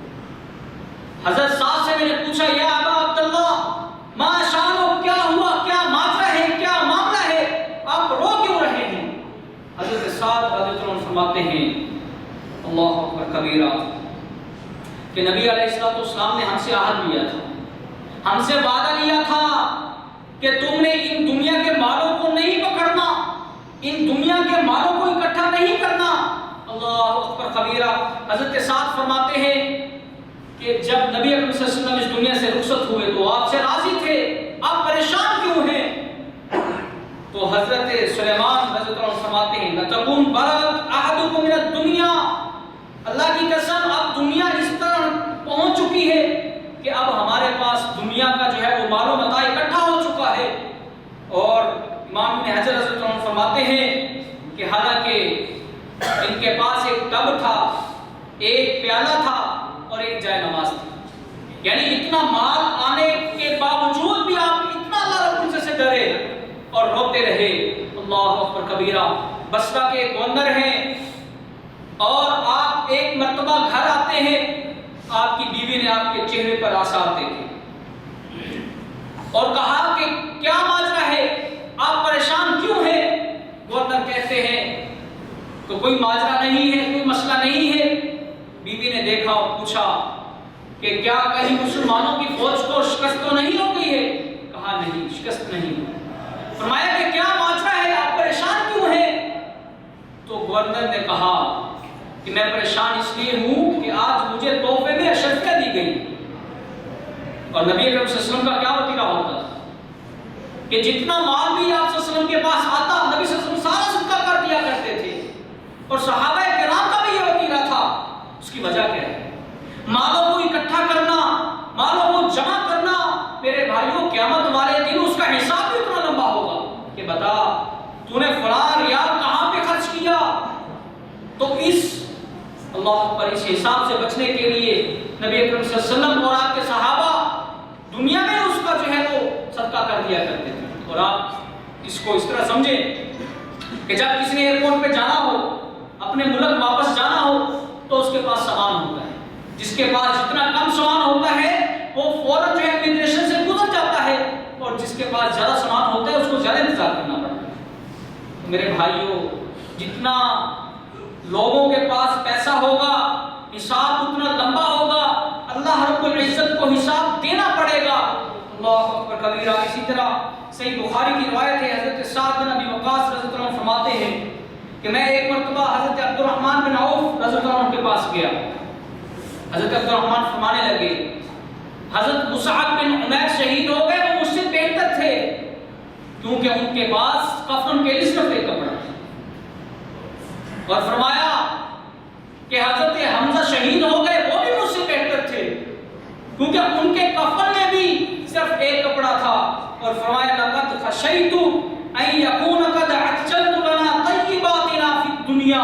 حضرت سعد سے میں نے پوچھا یا ابا عبداللہ ما شانو، کیا ہوا، کیا ماجرا ہے، کیا معاملہ ہے، آپ رو کیوں رہے ہیں؟ حضرت سعد رضی اللہ عنہ فرماتے ہیں اللہ اکبر کبیرہ کہ نبی علیہ السلام نے ہم سے عہد لیا تھا، ہم سے وعدہ لیا تھا کہ تم نے ان دنیا کے مالوں کو نہیں پکڑنا، ان دنیا کے مالوں کو اکٹھا نہیں کرنا۔ اللہ اکبر کبیرہ۔ حضرت سعد فرماتے ہیں کہ جب نبی اکرم صلی اللہ علیہ وسلم اس دنیا سے رخصت ہوئے تو آپ سے راضی تھے، آپ پریشان کیوں ہیں؟ تو حضرت سلیمان رضی اللہ عنہ فرماتے ہیں لَتَكُنْ بَرَتْ أَحَدُكُمْ مِنَ الدُّنْيَا، اللہ کی قسم اب دنیا اس طرح پہنچ چکی ہے کہ اب ہمارے پاس دنیا کا جو ہے وہ مال و متاع اکٹھا ہو چکا ہے۔ اور امام ابن حجر رضی اللہ عنہ فرماتے ہیں کہ حالانکہ ان کے پاس ایک ٹب تھا، ایک پیالہ تھا اور ایک جائے نماز تھی، یعنی اتنا مال آنے کے باوجود بھی آپ اتنا اللہ رب العزت سے ڈرے اور روتے رہے۔ اللہ اکبر کبیرہ۔ بصرہ کے گورنر ہیں اور آپ ایک مرتبہ گھر آتے ہیں، آپ کی بیوی نے آپ کے چہرے پر آثار دیکھے اور کہا کہ کیا ماجرا ہے، آپ پریشان کیوں ہیں؟ گورنر کہتے ہیں کہ کوئی ماجرا نہیں ہے، کوئی مسئلہ نہیں ہے۔ بیوی نے دیکھا اور پوچھا کہ کیا کہیں مسلمانوں کی فوج کو شکست تو نہیں ہو گئی ہے؟ کہا نہیں، شکست نہیں ہوئی۔ فرمایا کہ کیا ماجرا ہے، آپ پریشان کیوں ہیں؟ تو گورنر نے کہا کہ میں پریشان اس لیے ہوں کہ آج مجھے تحفے میں اشرفیہ دی گئی. اور نبی اکرم صلی اللہ علیہ وسلم کا کیا وتیرہ ہوتا تھا کہ جتنا مال بھی آپ صلی اللہ علیہ وسلم کے پاس آتا نبی صلی اللہ علیہ وسلم سارا صدقہ کر دیا کرتے تھے. اور صحابہ کرام کا بھی یہ وتیرہ تھا. اس کی وجہ کیا ہے؟ مالوں کو اکٹھا کرنا، مالوں کو جمع کرنا. میرے بھائیوں قیامت والے دن اس کا حساب بھی اتنا لمبا ہوگا کہ بتا تو نے فلاں ریال کہاں پہ خرچ کیا. تو اس اللہ پر اس حساب سے بچنے کے لیے نبی اکرم صلی اللہ علیہ وسلم اور آپ کے صحابہ دنیا میں اس کا جو ہے وہ صدقہ کر دیا کرتے تھے. اور آپ اس کو اس طرح سمجھیں کہ جب کسی نے ایئرپورٹ پہ جانا ہو، اپنے ملک واپس جانا ہو، تو اس کے پاس سامان ہوتا ہے. جس کے پاس جتنا کم سامان ہوتا ہے وہ فوراً جو ہے امیگریشن سے گزر جاتا ہے، اور جس کے پاس زیادہ سامان ہوتا ہے اس کو زیادہ انتظار کرنا پڑتا ہے. تو میرے بھائیوں، جتنا لوگوں کے پاس پیسہ ہوگا حساب اتنا لمبا ہوگا. اللہ رب العزت کو حساب دینا پڑے گا. اللہ اکبر کبیرہ. اسی طرح صحیح بخاری کی روایت ہے، حضرت سعد بن ابی وقاص رضی اللہ عنہ فرماتے ہیں کہ میں ایک مرتبہ حضرت عبد الرحمن بن عوف رضی اللہ عنہ کے پاس گیا. حضرت عبد الرحمن فرمانے لگے حضرت مصعب بن عمیر شہید ہو گئے، وہ مجھ سے بہتر تھے کیونکہ ان کے پاس کفن کے لیے صرف ایک کپڑا تھا. اور فرمایا کہ حضرت حمزہ شہید ہو گئے، وہ بھی مجھ سے بہتر تھے کیونکہ ان کے کفن میں بھی صرف ایک کپڑا تھا. اور فرمایا لقد خشیت ان یکون قد عجلت لنا طیباتنا فی الدنیا.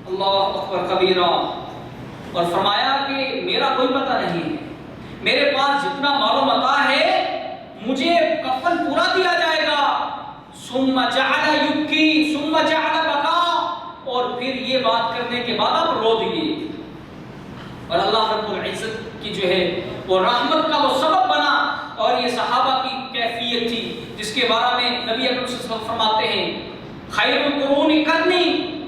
اللہ اکبر کبیرہ. اور فرمایا کہ میرا کوئی پتہ نہیں ہے، میرے پاس جتنا مال و متاع ہے مجھے کفن پورا دیا جائے گا. ثم جعل یبکی ثم جعل بکا. اور پھر یہ بات کرنے کے بعد آپ رو دیے. اور اللہ رب العزت کی جو ہے وہ رحمت کا وہ سبب بنا. اور یہ صحابہ کی کیفیت تھی جس کے بارے میں نبی اکرم صلی اللہ علیہ وسلم فرماتے ہیں خیر القرون قرنی،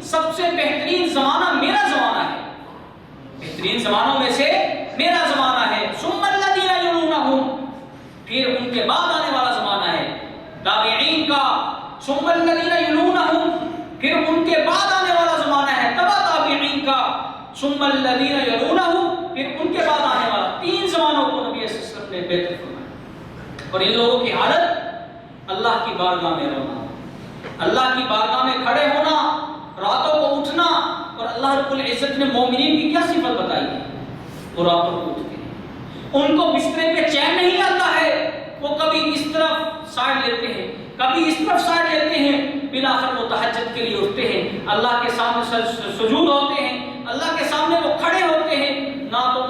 سب سے بہترین زمانہ میرا زمانہ ہے. بہترین زمانوں میں سے میرا زمانہ ہے. ثم الذین یلونہم، پھر ان کے بعد آنے والا زمانہ ہے تابعین کا. ثم الذین یلونہم، پھر ان کے بعد آنے والا زمانہ ہے تبع تابعین کا. ثم الذین یلونہم، پھر ان کے بعد آنے والا. تین زمانوں کو نبی صلی اللہ علیہ وسلم نے بہتر فرمایا. اور ان لوگوں کی حالت اللہ کی بارگاہ میں رونا، اللہ کی بارگاہ میں کھڑے ہونا، راتوں کو اٹھنا. اور اللہ رب العزت نے مومنین کی کیا صفت بتائی ہے؟ وہ راتوں کو اٹھتے ہیں، ان کو بسترے پہ چین نہیں آتا ہے. وہ کبھی اس طرف سائڈ لیتے ہیں، کبھی اس طرف سائڈ لیتے ہیں. بالآخر وہ تہجد کے لیے اٹھتے ہیں، اللہ کے سامنے سجود ہوتے ہیں، اللہ کے سامنے وہ کھڑے ہوتے ہیں. نہ تو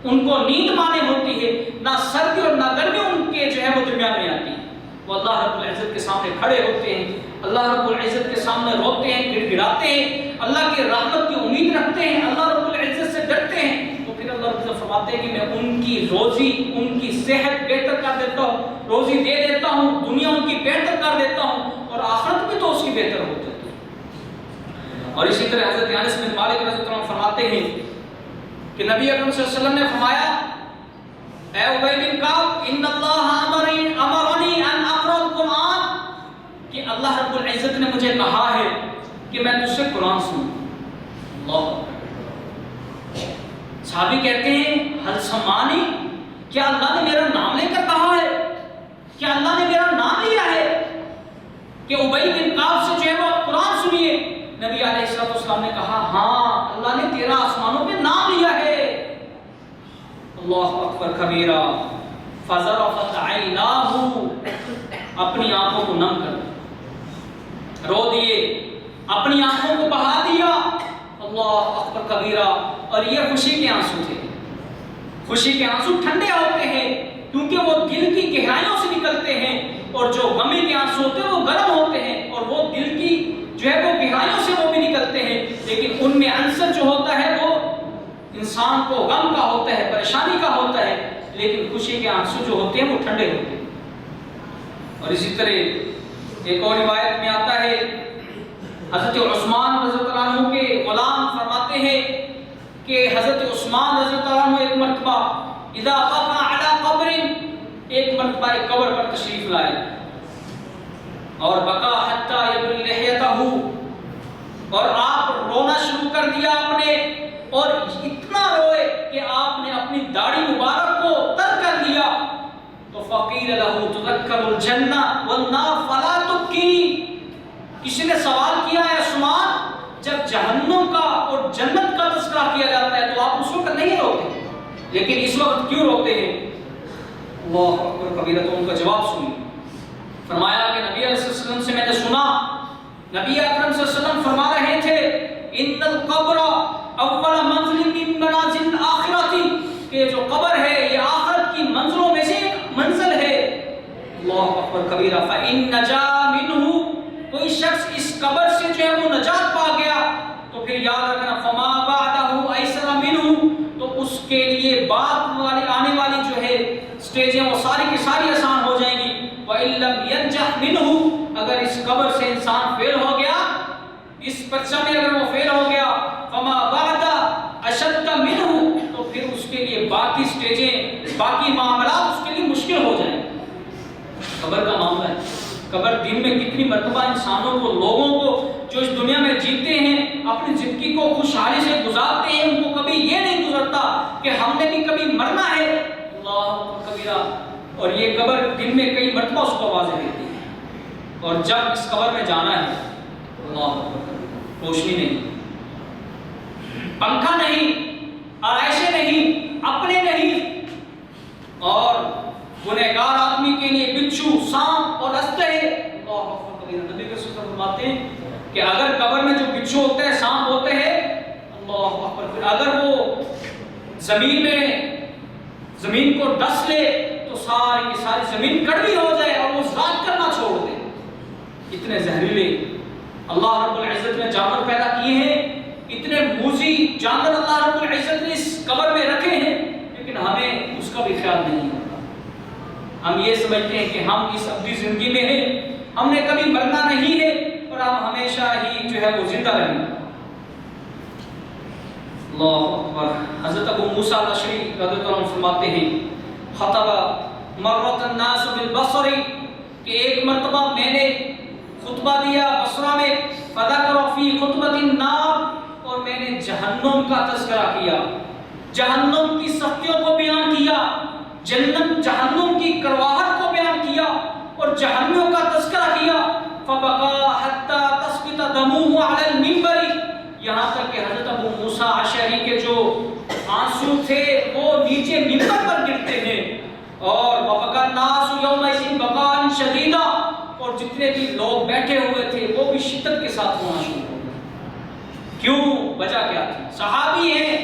ان کو نیند مانے ہوتی ہے، نہ سردی اور نہ گرمی ان کے جو ہے وہ درمیان میں آتی ہے. وہ اللہ رب العزت کے سامنے کھڑے ہوتے ہیں، اللہ رب العزت کے سامنے روتے ہیں، گڑ گڑاتے ہیں، اللہ کی رحمت کی امید رکھتے ہیں، اللہ رب العزت سے ڈرتے ہیں. تو پھر اللہ رب العزت فرماتے ہیں کہ میں ان کی روزی، ان کی صحت بہتر کر دیتا ہوں، روزی دے دیتا ہوں، دنیا ان کی بہتر کر دیتا ہوں، اور آخرت بھی تو اس کی بہتر ہو جاتی ہے. اور اسی طرح حضرت انس بن مالک رضی اللہ عنہ فرماتے ہیں کہ نبی اکرم صلی اللہ علیہ وسلم نے فرمایا اے ابی بن کعب ان اللہ امرنی ان اقرأ القرآن، کہ اللہ رب العزت نے مجھے کہا ہے کہ میں تجھ سے قرآن سنوں. اللہ صحابی کہتے ہیں حل سمانی، کیا اللہ نے میرا نام لے کر کہا ہے؟ کیا اللہ نے میرا نام لیا ہے کہ ابی بن کعب سے جو ہے وہ قرآن سنیے؟ نبی علیہ السلام نے کہا ہاں اللہ نے تیرا آسمانوں پہ نام لیا ہے. اللہ اکبر کبیرہ. فذرفت عیناہ، اپنی آنکھوں کو نم کر رو دیے، اپنی آنکھوں کو بہا دیا. اللہ اکبر کبیرہ. اور یہ خوشی کے آنسو تھے. خوشی کے آنسو ٹھنڈے ہوتے ہیں کیونکہ وہ دل کی گہرائیوں سے نکلتے ہیں، اور جو غمی کے آنسو ہوتے ہیں وہ گرم ہوتے ہیں، اور وہ دل کی جو ہے وہ گہرائیوں سے وہ بھی نکلتے ہیں. لیکن ان میں عنصر جو ہوتا ہے وہ انسان کو غم کا ہوتا ہے، پریشانی کا ہوتا ہے، لیکن خوشی کے آنسو جو ہوتے ہیں وہ ٹھنڈے ہوتے ہیں. اور اسی طرح ایک اور روایت میں آتا ہے حضرت عثمان رضی اللہ عنہ کے غلام فرماتے ہیں کہ حضرت عثمان رضی اللہ عنہ ایک مرتبہ اذا بقى على قبر، ایک مرتبہ ایک قبر پر تشریف لائے اور بقا حتی یبل لحیتہ، اور آپ رونا شروع کر دیا آپ نے، اور اتنا روئے کہ آپ نے اپنی داڑھی مبارک کو تر کر دیا. تو فقیل لہ تذکر الجنہ والنار فلا تبکی. کسی نے سوال کیا ہے عثمان، جب جہنم کا اور جنت کا تذکرہ کیا جاتا ہے تو آپ اس وقت نہیں روتے، لیکن اس وقت کیوں روتے ہیں؟ اللہ اکبر کبیرہ. تو ان کا جواب سنیے. فرمایا کہ نبی علیہ السلام سے میں نے سنا، نبی اکرم صلی اللہ علیہ وسلم فرما رہے تھے ان القبر اول منزل من منازل الاخرۃ، کہ جو قبر ہے یہ آخرت کی منزلوں میں سے ایک منزل ہے. اللہ اکبر کبیرہ. فإن نجا منہ، کوئی شخص اس قبر سے جو ہے وہ نجات پا گیا تو پھر یاد رکھنا فما بعدہ ایسر منہ، تو اس کے لیے بعد والی آنے والی جو ہے سٹیجیں وہ ساری کی ساری آسان ہو جائیں گی. وَإِن لَّمْ يَنْجَحْ مِنْهُ، اگر اس قبر سے انسان فیل ہو گیا، اس پرچہ میں اگر وہ فیل ہو گیا، فما بعد اشد منہ، تو پھر اس کے لیے باقی سٹیجیں باقی معاملات اس کے لیے مشکل ہو جائیں. قبر کا معاملہ ہے. قبر دن میں کتنی مرتبہ انسانوں کو، لوگوں کو جو اس دنیا میں جیتے ہیں، اپنی زندگی کو خوشحالی سے گزارتے ہیں، ان کو کبھی یہ نہیں گزرتا کہ ہم نے بھی کبھی مرنا ہے. اللہ اکبر کبیرہ. اور یہ قبر دن میں کئی مرتبہ اس کو واضح دیتی ہے. اور جب اس قبر میں جانا ہے، اللہ اکبر، روشنی نہیں، پنکھا نہیں، آرائشیں نہیں، اپنے نہیں، اور گنہگار آدمی کے لیے بچھو، سانپ اور استے. اللہ اکبر کبیرہ. نبی کے سلام فرماتے ہیں کہ اگر قبر میں جو بچھو ہوتے ہیں، سانپ ہوتے ہیں، اللہ اکبر، اگر وہ زمین کو ڈس لے تو ساری کی ساری زمین کڑوی ہو جائے اور وہ ذات کرنا چھوڑ دے. اتنے زہریلے اللہ رب العزت نے جانور پیدا کیے ہیں، اتنے موذی جانور اللہ رب العزت نے اس قبر میں رکھے ہیں، لیکن ہمیں اس کا بھی خیال نہیں ہوتا. ہم یہ سمجھتے ہیں کہ ہم اس ابدی زندگی میں ہیں، ہم نے کبھی مرنا نہیں ہے اور ہم ہمیشہ ہی جو ہے وہ زندہ رہیں گے. اللہ اکبر. حضرت ابو موسیٰ الاشعری رضی اللہ عنہ فرماتے ہیں خطب مرۃ الناس بالبصر، کہ ایک مرتبہ میں نے خطبہ دیا بصرہ میں، فذکر فی خطبۃ النار، اور میں نے جہنم کا تذکرہ کیا، جہنم کی سختیوں کو بیان کیا، جہنم کی کرواہٹ کو بیان کیا اور جہنم کا تذکرہ کیا. فبقى حتى تسقط دموع على المنبر، یہاں تک کہ حضرت ابو موسیٰ اشعری کے جو آنسو تھے وہ نیچے منبر پر گرتے ہیں. اور وبكى الناس يومئذ بكاء شديدا، اور جتنے بھی لوگ بیٹھے ہوئے تھے وہ بھی شدت کے ساتھ رونا شروع ہو گئے. کیوں؟ وجہ کیا تھی؟ صحابی ہیں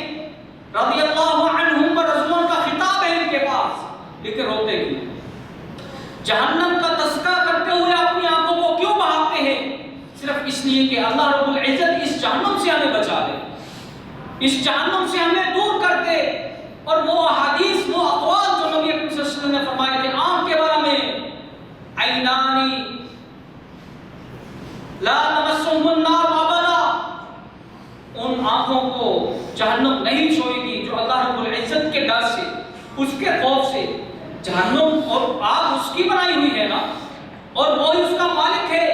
رضی اللہ عنہم، رسول کا خطاب ہے ان کے پاس، لیکن روتے کیوں؟ جہنم کا تذکرہ کرتے ہوئے اپنی آنکھوں کو کیوں بہاتے ہیں؟ صرف اس لیے کہ اللہ رب العزت اس جہنم سے ہمیں بچا دے، اس جہنم سے ہمیں دور کر دے. اور وہ احادیث، وہ اقوال جو نبی اکرم صلی اللہ علیہ وسلم نے فرمائے تھے آنکھ کے بارے میں، عینانی لا تمسهم النار ابدا، ان آنکھوں کو جہنم نہیں چھوئے گی جو اللہ رب العزت کے ڈر سے، اس کے خوف سے. جہنم اور آگ اس کی بنائی ہوئی ہے نا، اور وہی اس کا مالک ہے.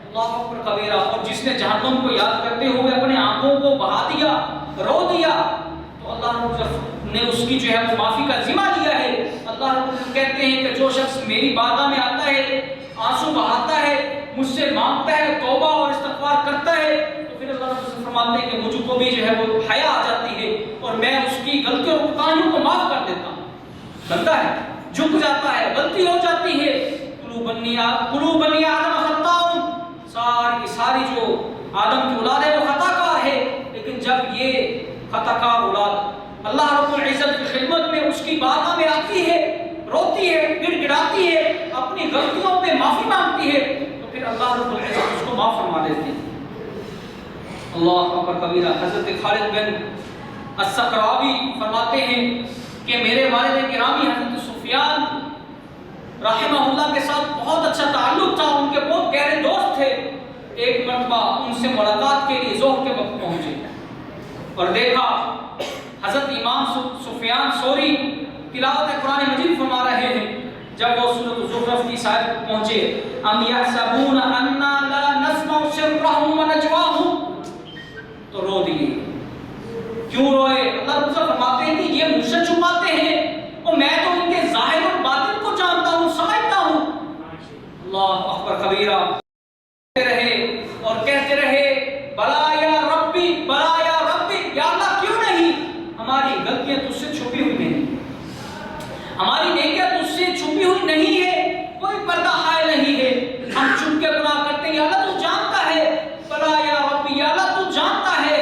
اللہ اکبر کبیرہ. اور جس نے جہنم کو یاد کرتے ہوئے اپنے آنکھوں کو بہا دیا، رو دیا، تو اللہ رب العزت نے اس کی جو ہے وہ معافی کا ذمہ لیا ہے. اللہ رب العزت کہتے ہیں کہ جو شخص میری بارگاہ میں آتا ہے، آنسو بہاتا ہے، مجھ سے مانگتا ہے، توبہ اور استغفار کرتا ہے، تو پھر اللہ رب العزت فرماتے ہیں کہ مجھ کو بھی جو ہے وہ حیا آ جاتی ہے اور میں اس کی غلطیوں اور کوتاہیوں کو معاف کر دیتا ہوں. بندہ ہے، جھک جاتا ہے، غلطی ہو جاتی ہے. قلوب بنی آدم خطاؤں، ساری کی ساری جو آدم کی اولاد ہے وہ خطا کار ہے، لیکن جب یہ خطا کار اولاد اللہ رب العزت کی خدمت میں اس کی بارگاہ میں آتی ہے، روتی ہے، گڑ گڑاتی ہے، اپنی غلطیوں پہ معافی مانگتی ہے، تو پھر اللہ رب العزت اس کو معاف فرما دیتے ہیں. اللہ اکبر کبیرہ. حضرت خالد بن السقراوی فرماتے ہیں کہ میرے والد گرامی حضرت سفیان رحمہ اللہ کے ساتھ بہت اچھا تعلق تھا، ان کے بہت گہرے دوست تھے. ایک مرتبہ ان سے ملاقات کے لیے ظہر کے وقت پہنچے اور دیکھا حضرت امام سفیان ثوری تلاوت قرآن مجید فرما رہے ہیں. جب وہ سورۃ الزخرف کی آیت پر پہنچے، ام یحسبون انا لا نسمع سرهم ونجواهم، تو رو دیے. کیوں روئے؟ اللہ رب العزت فرماتے ہیں کہ یہ مجھ سے چھپاتے ہیں اور میں تو ان کے ظاہر اور باطن کو جانتا ہوں، سمجھتا ہوں. اللہ اکبر کبیرہ. رہے اور کہتے رہے بلا یا ربی، بلا یا ربی، یا اللہ کیوں نہیں؟ ہماری غلطیاں تجھ سے چھپی ہوئی نہیں، ہماری نیکیاں تجھ سے چھپی ہوئی نہیں ہے، کوئی پردہ حائل نہیں ہے، ہم چھپ کے گناہ کرتے ہیں، یا اللہ تو جانتا ہے. بلا یا ربی، یا اللہ تو جانتا ہے.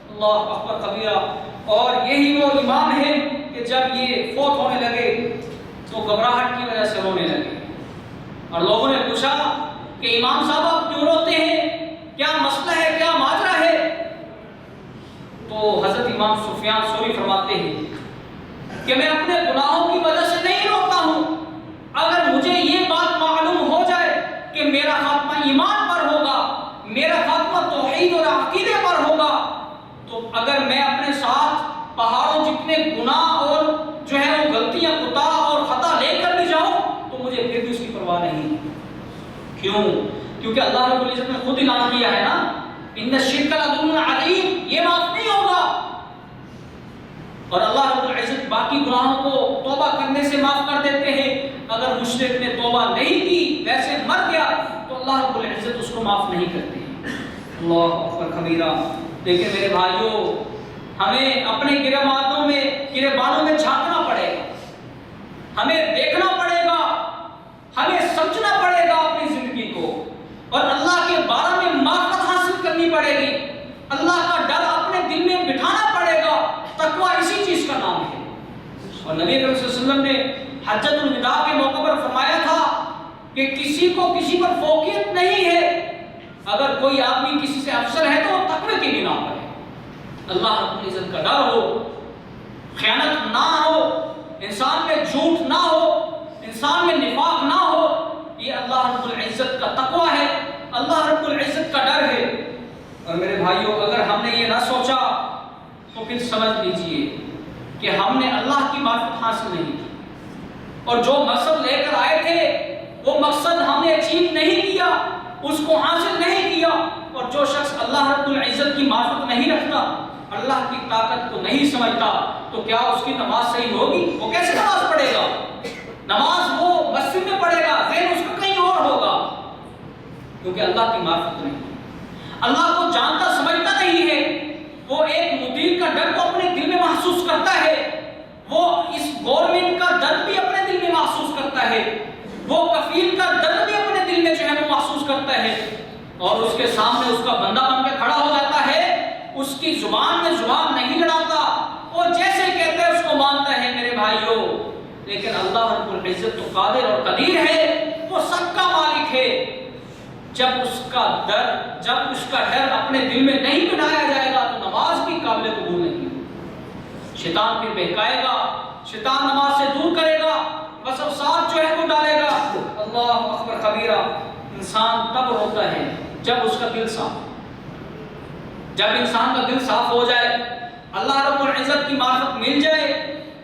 اللہ اکبر کبیرہ. اور یہی وہ امام ہے کہ جب یہ فوت ہونے لگے تو گھبراہٹ کی وجہ سے رونے لگے، اور لوگوں نے پوچھا کہ امام صاحب آپ کیوں روتے ہیں، کیا مسئلہ ہے، کیا ماجرا ہے؟ تو حضرت امام سفیان ثوری فرماتے ہیں کہ میں اپنے گناہوں کی وجہ سے نہیں روتا ہوں. اگر مجھے یہ بات معلوم ہو جائے کہ میرا خاتمہ ایمان پر ہوگا، میرا خاتمہ توحید اور عقیدے پر ہوگا، تو اگر میں اپنے ساتھ پہاڑوں جتنے گناہ اور جو ہے وہ غلطیاں، خطا اور خطا لے کر بھی جاؤں تو مجھے پھر بھی اس کی پرواہ نہیں. کیوں؟ کیونکہ اللہ رب العزت نے خود اعلان کیا ہے نا، ان الشرک لظلم عظیم، یہ معاف نہیں ہوگا. اور اللہ رب العزت باقی گناہوں کو توبہ کرنے سے معاف کر دیتے ہیں. اگر مشرک نے توبہ نہیں کی، ویسے مر گیا، تو اللہ رب العزت اس کو معاف نہیں کرتے. اللہ اکبر کبیرہ. لیکن میرے بھائیوں، ہمیں اپنے گریبانوں میں جھانکنا پڑے گا، ہمیں دیکھنا پڑے گا، ہمیں سمجھنا پڑے گا اپنی زندگی کو، اور اللہ کے بارے میں معرفت حاصل کرنی پڑے گی. اللہ کا ڈر اپنے دل میں بٹھانا پڑے گا. تقویٰ اسی چیز کا نام ہے. اور نبی کریم صلی اللہ علیہ وسلم نے حجۃ الوداع کے موقع پر فرمایا تھا کہ کسی کو کسی پر فوقیت نہیں ہے. اگر کوئی آدمی کسی سے افضل ہے تو وہ تقوی کی بنا پر ہے. اللہ رب العزت کا ڈر ہو، خیانت نہ ہو، انسان میں جھوٹ نہ ہو، انسان میں نفاق نہ ہو. یہ اللہ رب العزت کا تقویٰ ہے، اللہ رب العزت کا ڈر ہے. اور میرے بھائیوں، اگر ہم نے یہ نہ سوچا تو پھر سمجھ لیجئے کہ ہم نے اللہ کی معرفت حاصل نہیں کی، اور جو مقصد لے کر آئے تھے وہ مقصد ہم نے اچیو نہیں کیا، اس کو حاصل نہیں کیا. اور جو شخص اللہ رب العزت کی معرفت نہیں رکھتا، اللہ کی طاقت کو نہیں سمجھتا، تو کیا اس کی نماز صحیح ہوگی؟ وہ کیسے نماز پڑھے گا؟ نماز وہ مسجد میں پڑھے گا، ذہن اس کا کہیں اور ہوگا، کیونکہ اللہ کی معرفت نہیں، اللہ کو جانتا سمجھتا نہیں ہے. وہ ایک مدیر کا ڈر کو اپنے دل میں محسوس کرتا ہے، وہ اس گورنمنٹ کا درد بھی اپنے دل میں محسوس کرتا ہے، وہ کفیل کا درد بھی اپنے دل میں جو ہے وہ محسوس کرتا ہے. اور اس کے سامنے اس کا بندہ بن کے کھڑا ہو جاتا ہے، اس کی زبان میں زبان نہیں لڑاتا، وہ جیسے کہتے ہیں اس کو مانتا ہے. میرے بھائیوں، لیکن اللہ رب العزت تو قادر اور قدیر ہے، وہ سب کا مالک ہے. جب اس کا ڈر اپنے دل میں نہیں بٹھایا جائے گا تو نماز بھی قابل قبول نہیں ہے. شیطان پھر بہکائے گا، شیطان نماز سے دور کرے گا، وسوسات جو ہے وہ ڈالے گا. اللہ اکبر کبیرہ. انسان تب ہوتا ہے جب اس کا دل صاف، جب انسان کا دل صاف ہو جائے، اللہ رب العزت کی معرفت مل جائے،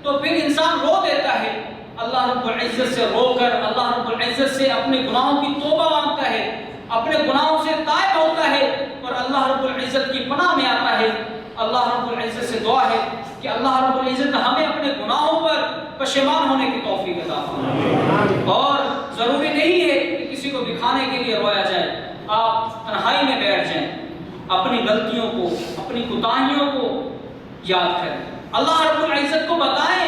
تو پھر انسان رو دیتا ہے. اللہ رب العزت سے رو کر اللہ رب العزت سے اپنے گناہوں کی توبہ مانگتا ہے، اپنے گناہوں سے تائب ہوتا ہے، اور اللہ رب العزت کی پناہ میں آتا ہے. اللہ رب العزت سے دعا ہے کہ اللہ رب العزت ہمیں اپنے گناہوں پر پشیمان ہونے کی توفیق عطا فرمائے. اور ضروری نہیں ہے کہ کسی کو دکھانے کے لیے رویا جائے. آپ تنہائی میں بیٹھ جائیں، اپنی غلطیوں کو، اپنی کوتاہیوں کو یاد کریں، اللہ رب العزت کو بتائیں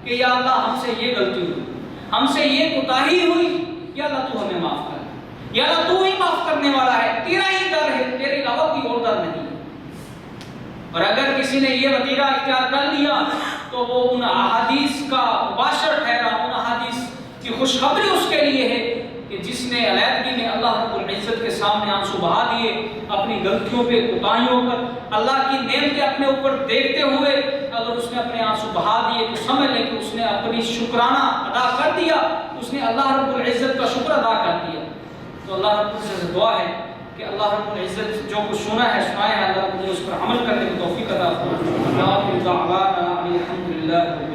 کہ یا اللہ ہم سے یہ غلطی ہوئی، ہم سے یہ کوتاہی ہوئی، یا اللہ تو ہمیں معاف کر، یا اللہ تو ہی معاف کرنے والا ہے، تیرا ہی در ہے، تیرے علاوہ کوئی اور در نہیں. اور اگر کسی نے یہ وتیرہ اختیار کر لیا تو وہ ان احادیث کا مباشر ٹھہرا، ان احادیث کی خوشخبری اس کے لیے ہے کہ جس نے علیحدگی میں اللہ رب العزت کے سامنے آنسو بہا دیے، اپنی غلطیوں پہ، کوتاہیوں پر، اللہ کی نعمتیں اپنے اوپر دیکھتے ہوئے اگر اس نے اپنے آنسو بہا دیے تو سمجھ لیں کہ اس نے اپنی شکرانہ ادا کر دیا، اس نے اللہ رب العزت کا شکر ادا کر دیا. تو اللہ رب العزت سے دعا ہے کہ اللہ رب العزت جو کچھ سنا ہے، سنایا ہے، اللہ رب العزت اس پر عمل کرنے کی توفیق عطا فرمائے. الحمد للہ.